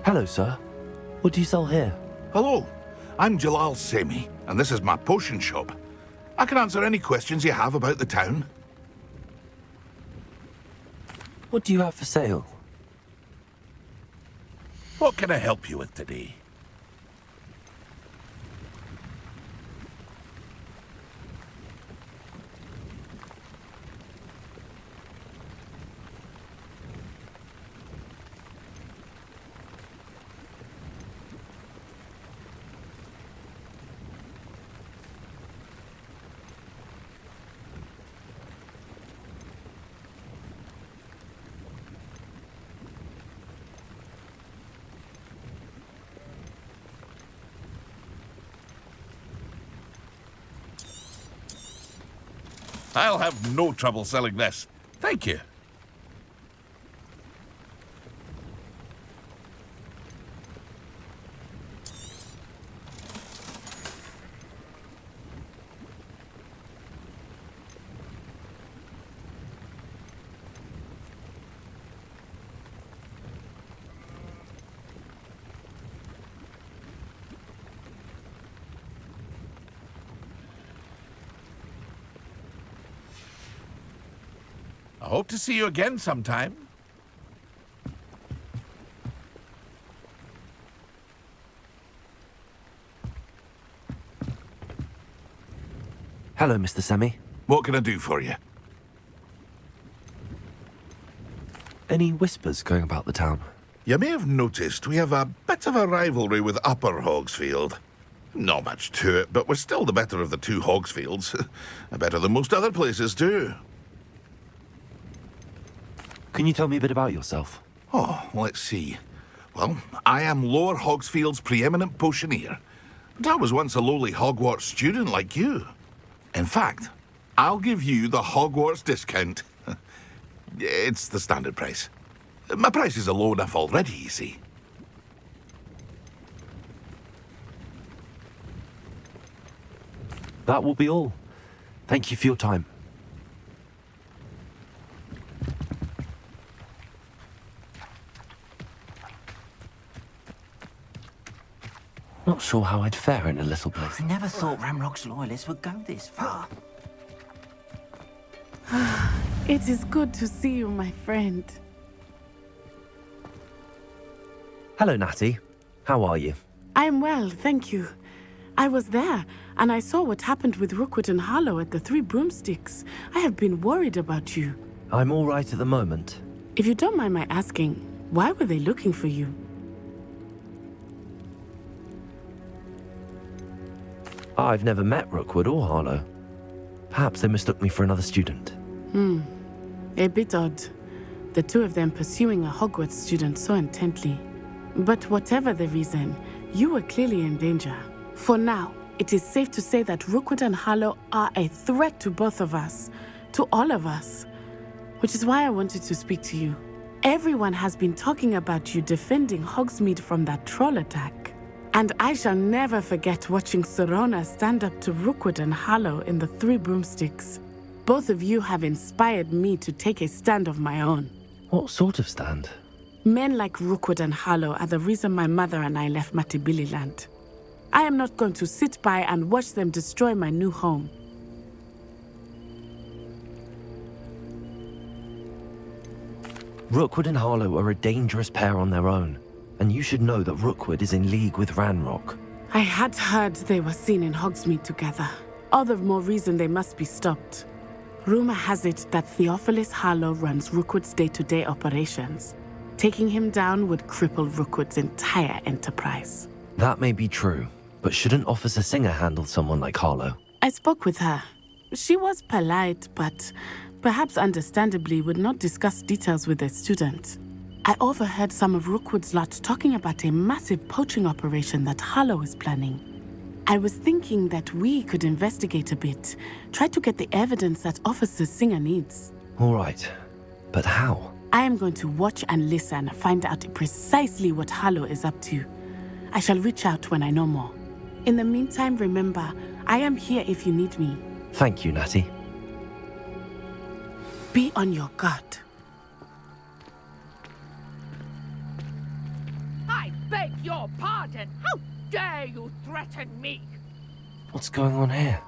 Hello, sir. What do you sell here? Hello, I'm Jalal Semi, and this is my potion shop. I can answer any questions you have about the town. What do you have for sale? What can I help you with today? I'll have no trouble selling this. Thank you. I hope to see you again sometime. Hello, Mr. Semi. What can I do for you? Any whispers going about the town? You may have noticed we have a bit of a rivalry with Upper Hogsfield. Not much to it, but we're still the better of the two Hogsfields. Better than most other places, too. Can you tell me a bit about yourself? Oh, let's see. Well, I am Lower Hogsfield's preeminent potioneer. But I was once a lowly Hogwarts student like you. In fact, I'll give you the Hogwarts discount. It's the standard price. My prices are low enough already, you see. That will be all. Thank you for your time. Not sure how I'd fare in a little place. I never thought Ramrock's Loyalists would go this far. It is good to see you, my friend. Hello, Natty. How are you? I'm well, thank you. I was there, and I saw what happened with Rookwood and Harlow at the Three Broomsticks. I have been worried about you. I'm all right at the moment. If you don't mind my asking, why were they looking for you? I've never met Rookwood or Harlow. Perhaps they mistook me for another student. A bit odd. The two of them pursuing a Hogwarts student so intently. But whatever the reason, you were clearly in danger. For now, it is safe to say that Rookwood and Harlow are a threat to both of us, to all of us. Which is why I wanted to speak to you. Everyone has been talking about you defending Hogsmeade from that troll attack. And I shall never forget watching Serona stand up to Rookwood and Harlow in the Three Broomsticks. Both of you have inspired me to take a stand of my own. What sort of stand? Men like Rookwood and Harlow are the reason my mother and I left Matabeleland. I am not going to sit by and watch them destroy my new home. Rookwood and Harlow are a dangerous pair on their own, and you should know that Rookwood is in league with Ranrock. I had heard they were seen in Hogsmeade together. All the more reason they must be stopped. Rumor has it that Theophilus Harlow runs Rookwood's day-to-day operations. Taking him down would cripple Rookwood's entire enterprise. That may be true, but shouldn't Officer Singer handle someone like Harlow? I spoke with her. She was polite, but perhaps understandably would not discuss details with a student. I overheard some of Rookwood's lot talking about a massive poaching operation that Harlow is planning. I was thinking that we could investigate a bit, try to get the evidence that Officer Singer needs. All right, but how? I am going to watch and listen, find out precisely what Harlow is up to. I shall reach out when I know more. In the meantime, remember, I am here if you need me. Thank you, Natty. Be on your guard. I beg your pardon. How dare you threaten me? What's going on here?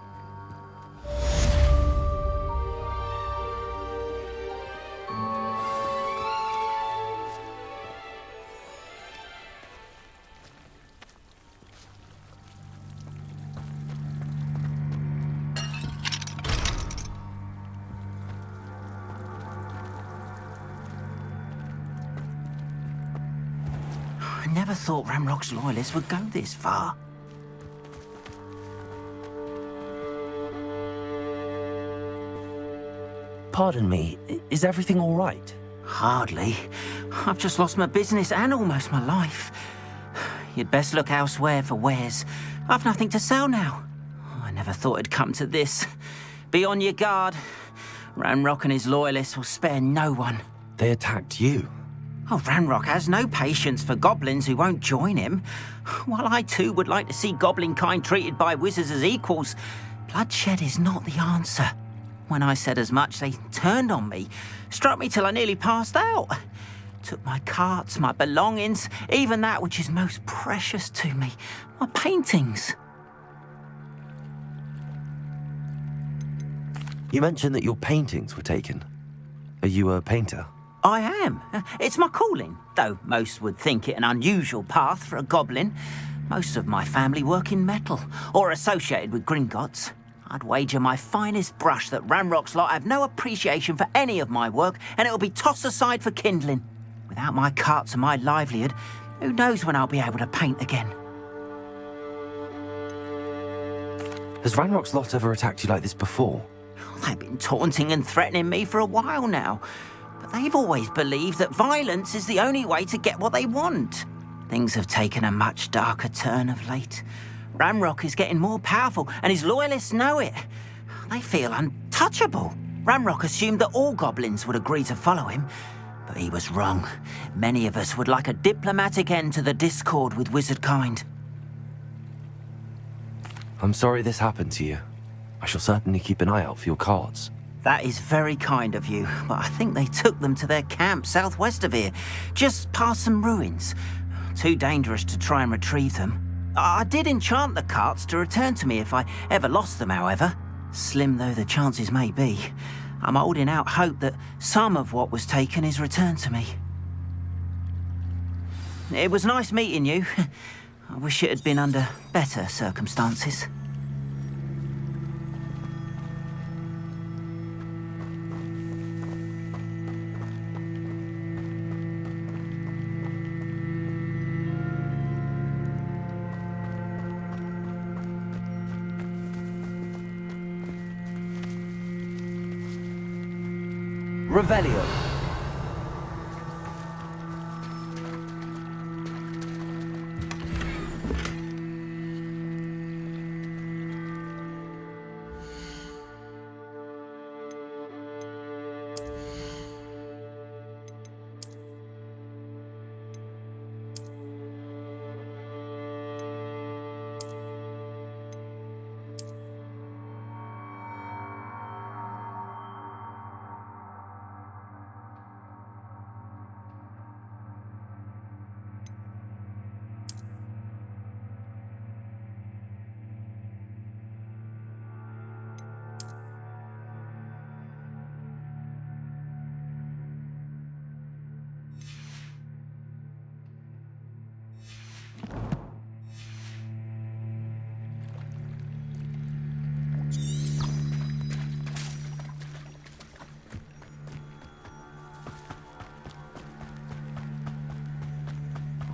I never thought Ranrock's Loyalists would go this far. Pardon me, is everything all right? Hardly. I've just lost my business and almost my life. You'd best look elsewhere for wares. I've nothing to sell now. I never thought it'd come to this. Be on your guard. Ranrock and his Loyalists will spare no one. They attacked you. Oh, Ranrock has no patience for goblins who won't join him. While I too would like to see goblin kind treated by wizards as equals, bloodshed is not the answer. When I said as much, they turned on me, struck me till I nearly passed out. Took my carts, my belongings, even that which is most precious to me, my paintings. You mentioned that your paintings were taken. Are you a painter? I am. It's my calling, though most would think it an unusual path for a goblin. Most of my family work in metal, or associated with Gringotts. I'd wager my finest brush that Ranrock's lot have no appreciation for any of my work, and it'll be tossed aside for kindling. Without my carts and my livelihood, who knows when I'll be able to paint again. Has Ranrock's lot ever attacked you like this before? They've been taunting and threatening me for a while now. But they've always believed that violence is the only way to get what they want. Things have taken a much darker turn of late. Ranrock is getting more powerful, and his Loyalists know it. They feel untouchable. Ranrock assumed that all goblins would agree to follow him, but he was wrong. Many of us would like a diplomatic end to the discord with wizard kind. I'm sorry this happened to you. I shall certainly keep an eye out for your cards. That is very kind of you, but I think they took them to their camp southwest of here, just past some ruins. Too dangerous to try and retrieve them. I did enchant the carts to return to me if I ever lost them, however. Slim though the chances may be, I'm holding out hope that some of what was taken is returned to me. It was nice meeting you. I wish it had been under better circumstances. Revelio.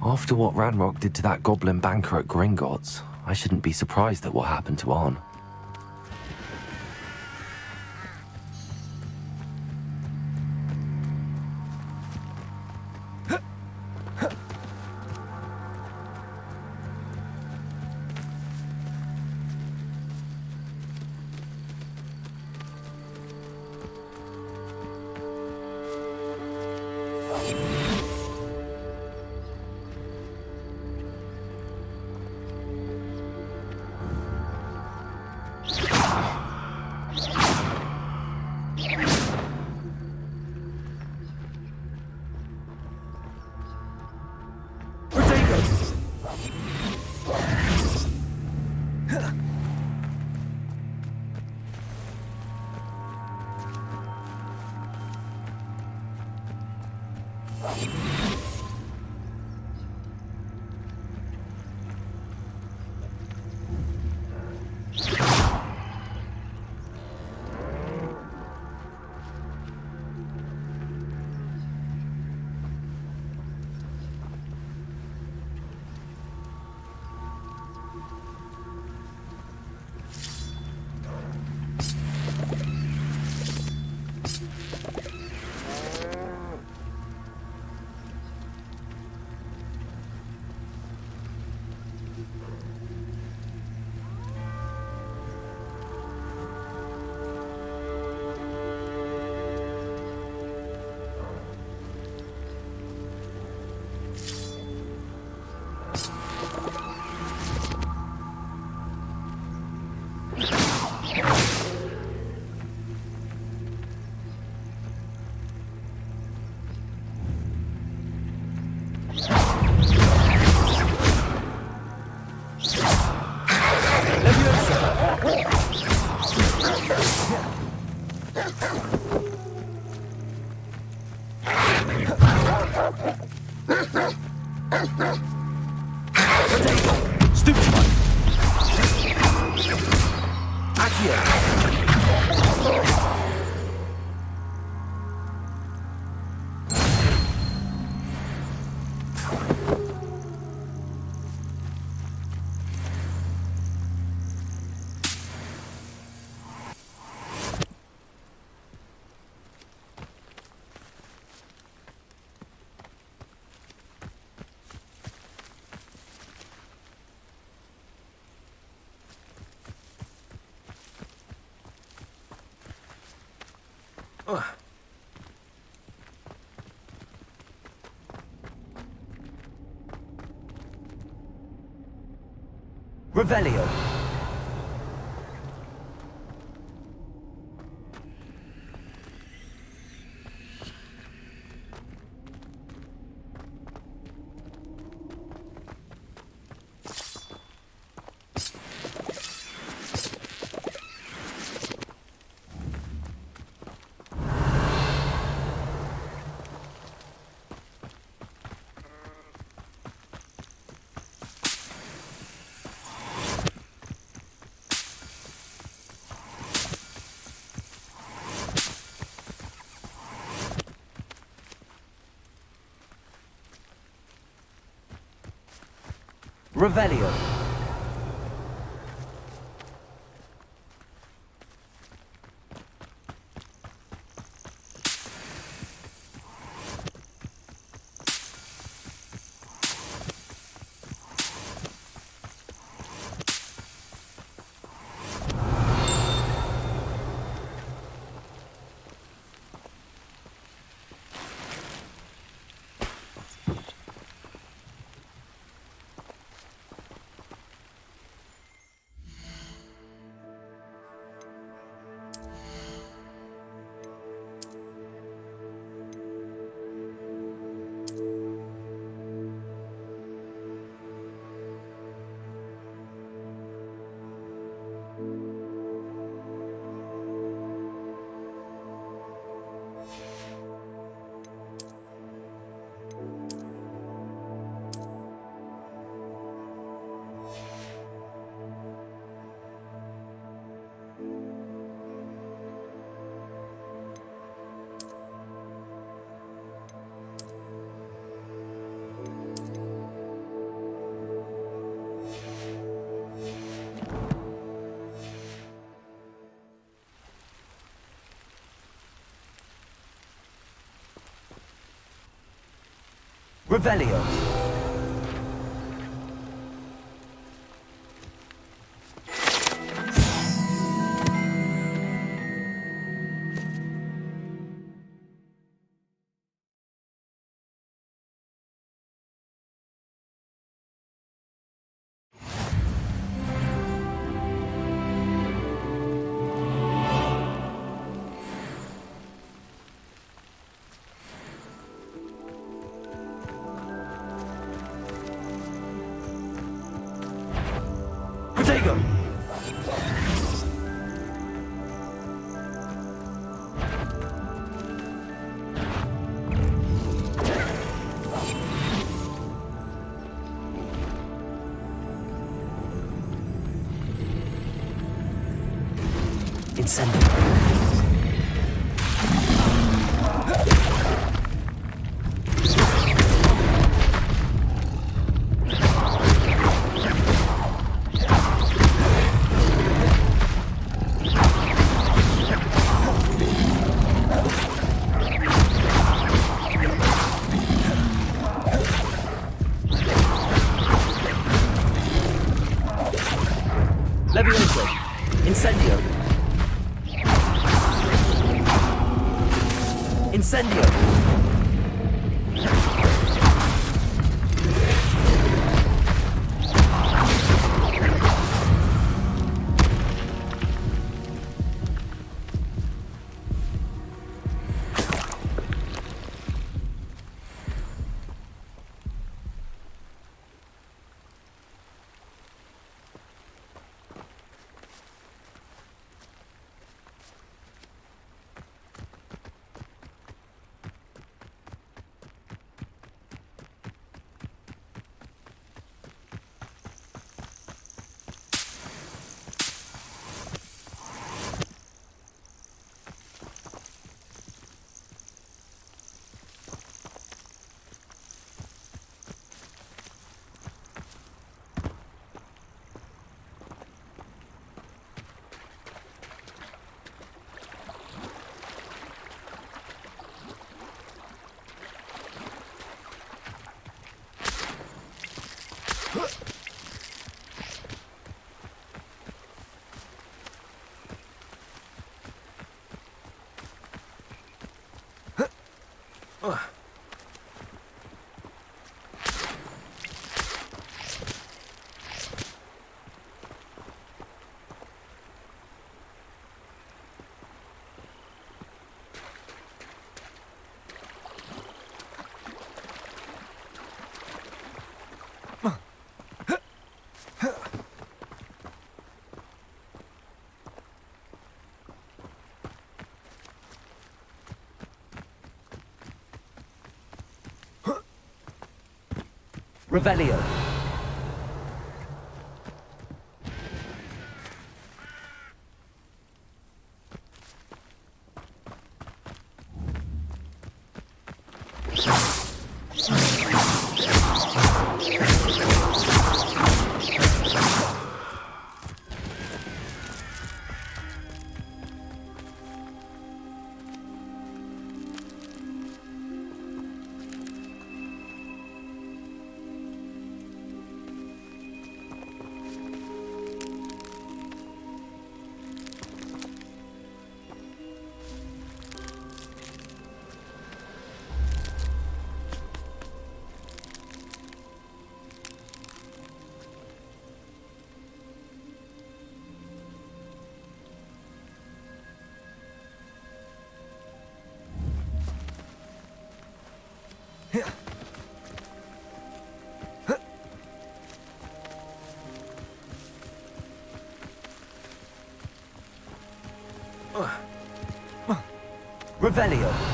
After what Ranrock did to that goblin banker at Gringotts, I shouldn't be surprised at what happened to Arn. Revelio. Revelio. Revelio. Incendio. Levioso. Incendio. Incendio! Revelio. Revelio.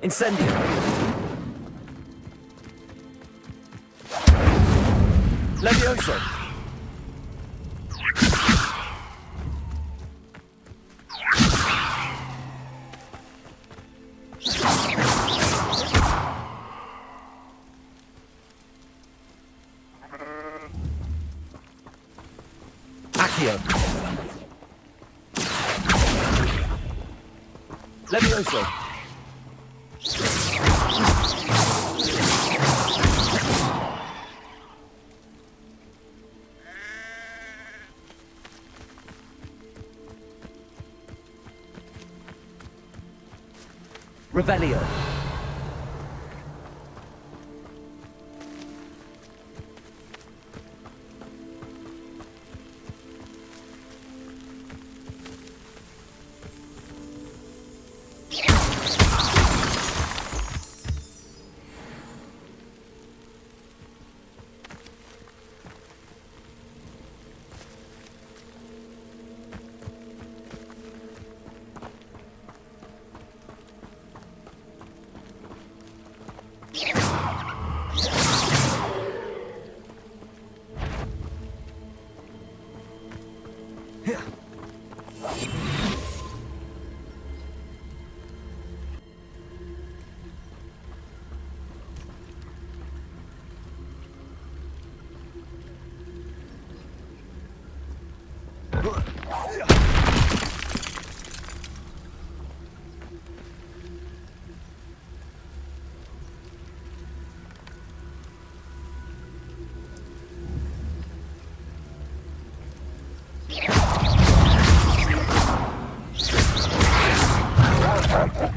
Incendio. Levioso. Accio. Levioso. Revelio.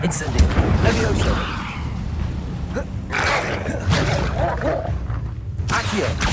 Incendio. Levioso. Accio.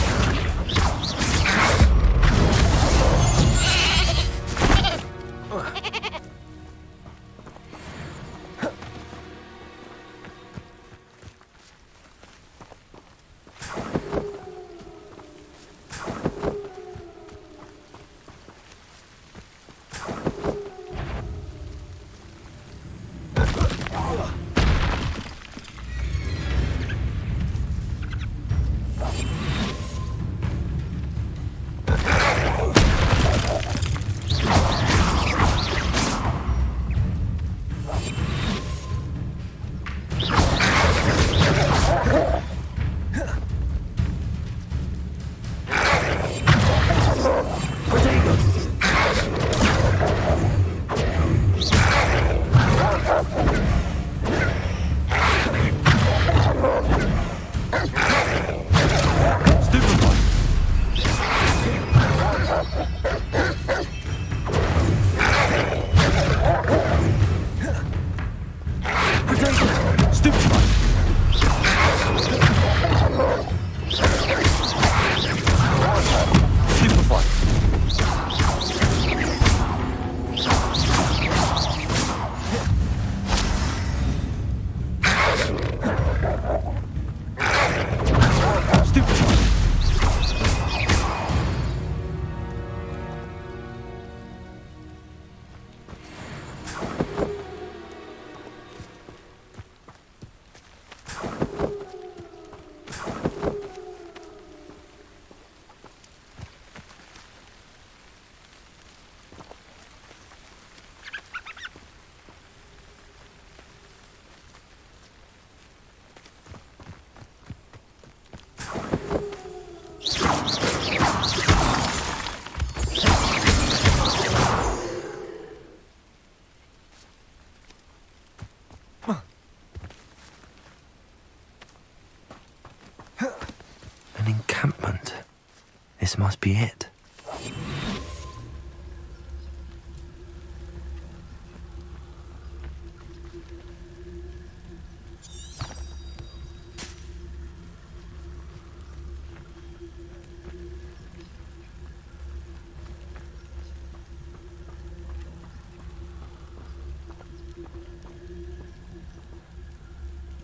This must be it.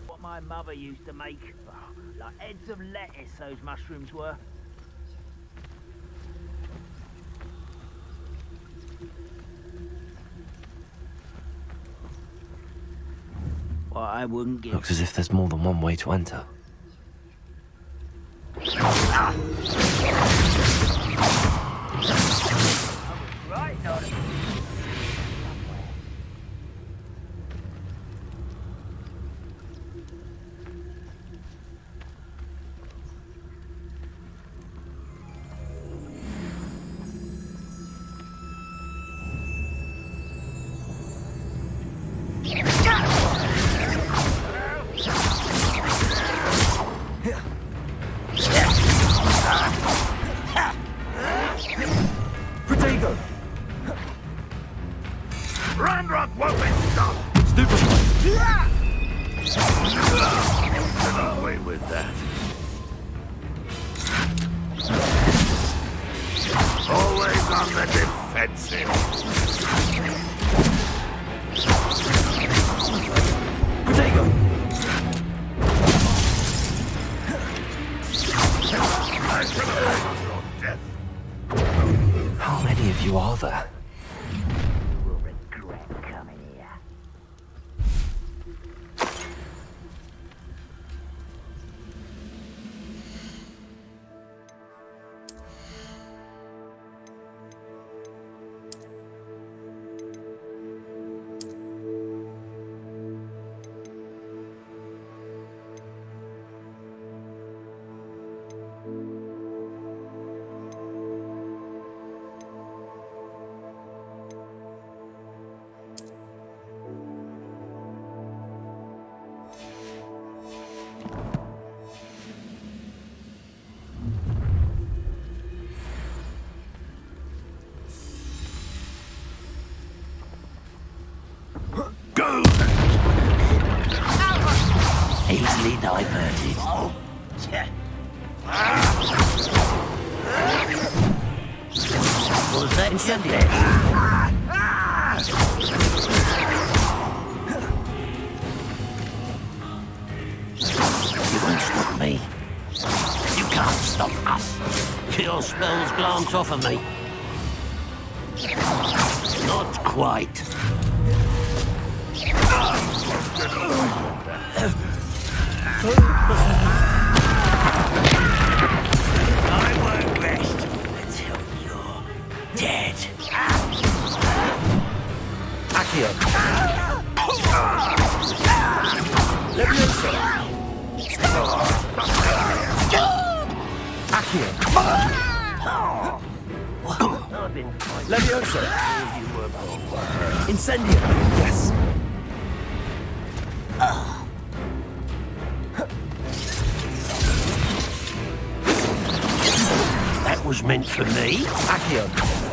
What my mother used to make. Oh, like heads of lettuce, those mushrooms were. Well, I wouldn't give... Looks as if there's more than one way to enter. Right, Natty. Protego! Ranrock won't be stopped! Get away with that. Always on the defensive. Protego! I should have caused your death. How many of you are there? Will regret coming here. Easily diverted. Was that incendiary? You won't stop me. You can't stop us. Your spells glance off of me. Not quite. I won't rest until you're dead. Accio! Levioso! Accio! I've been fighting. Levioso! You were born. Incendio! Yes! That was meant for me. Accio!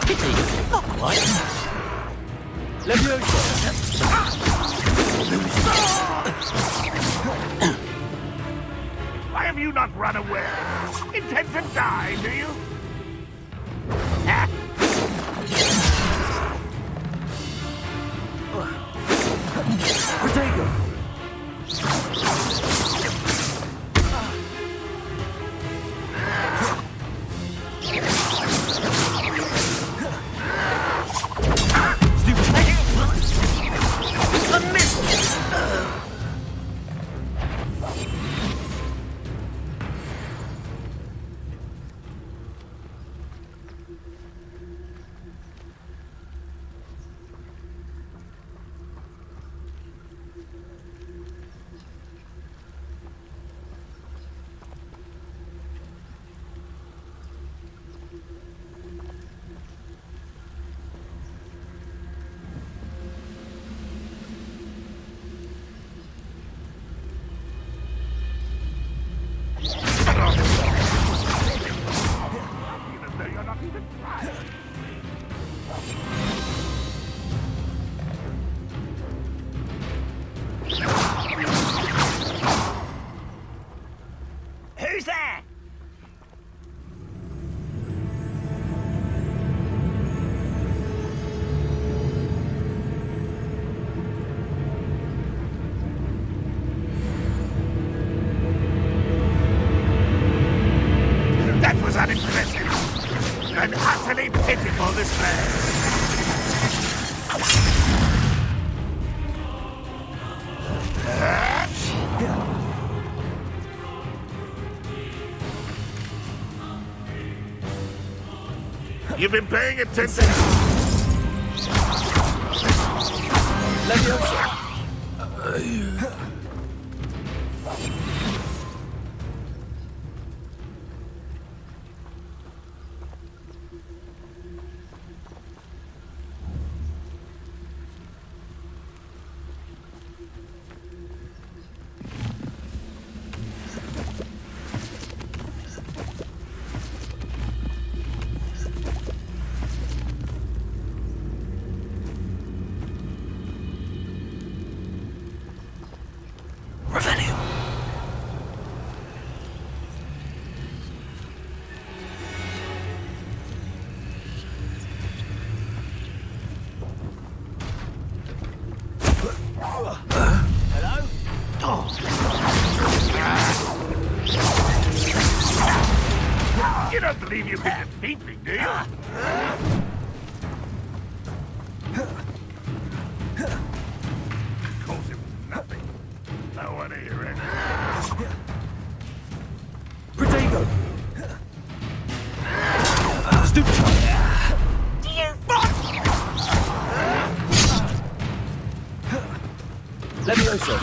Pity. Not quite. Levioso! Why have you not run away? Intend to die, do you? Protego! You've been paying attention. Leviosa! You don't believe you can defeat me, do you? Calls him nothing. No one here, Agnes. Protego! Stupid! You fuck! Leviosa!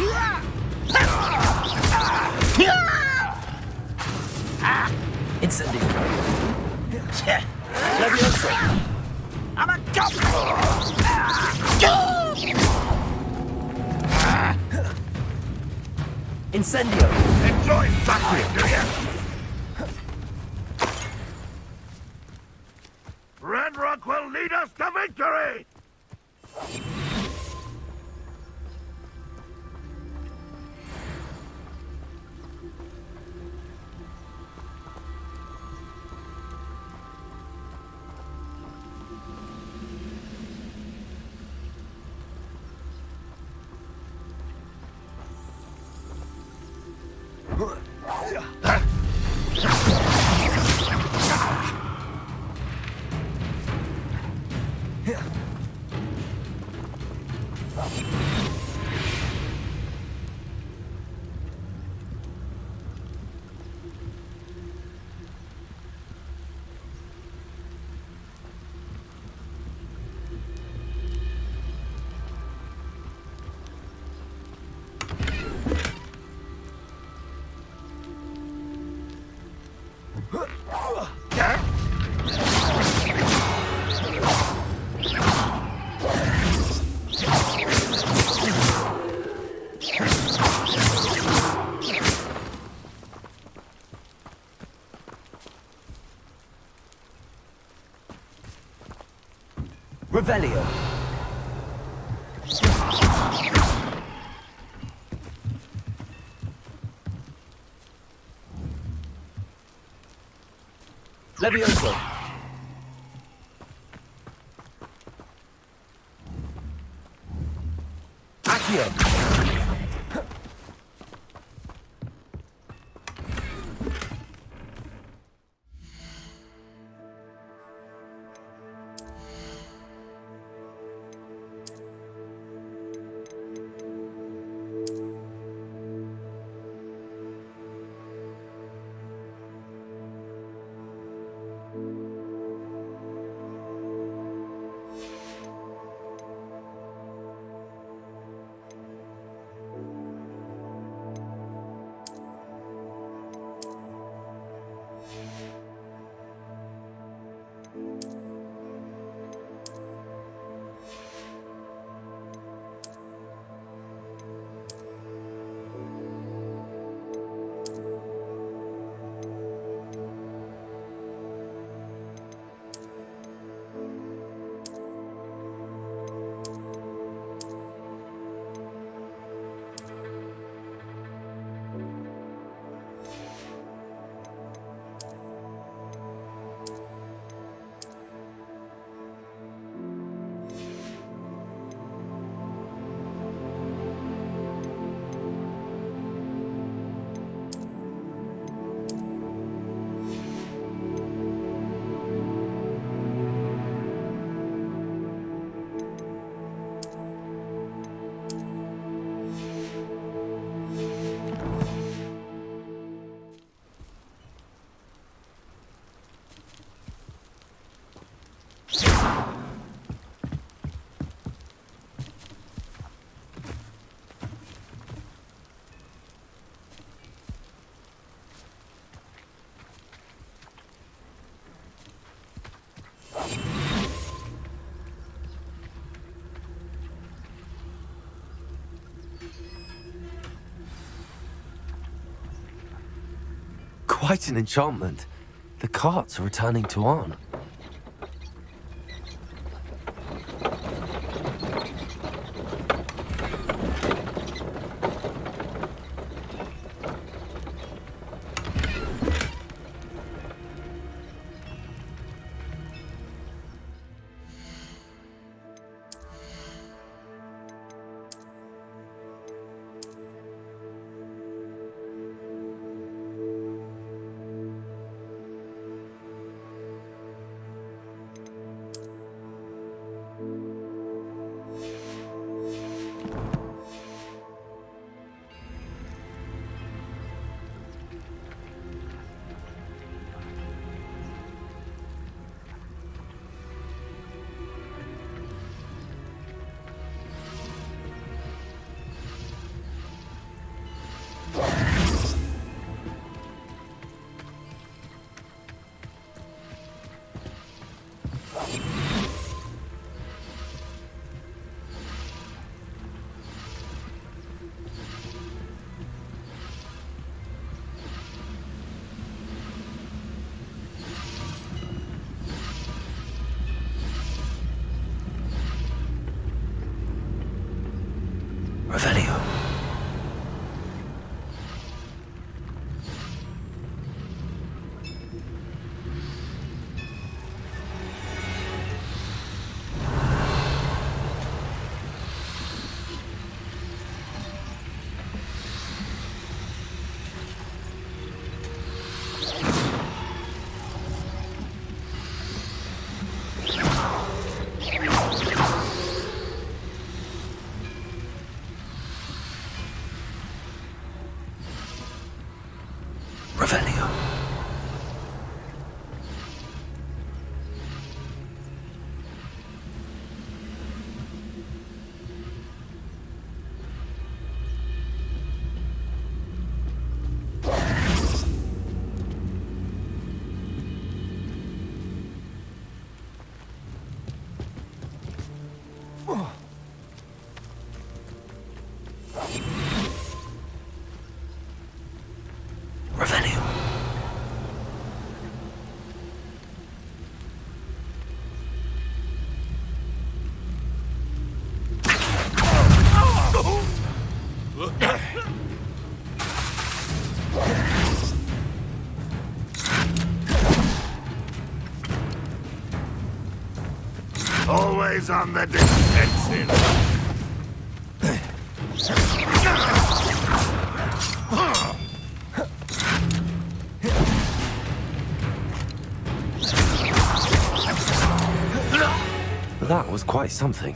Incendio! Leviosa! I'm a goblin! Incendio! Enjoy suffering, do you? Ranrock will lead us to victory! Revelio! Leviosa! Accio! quite an enchantment. The carts are returning to Arn. Revelio. Always on the defensive. That was quite something.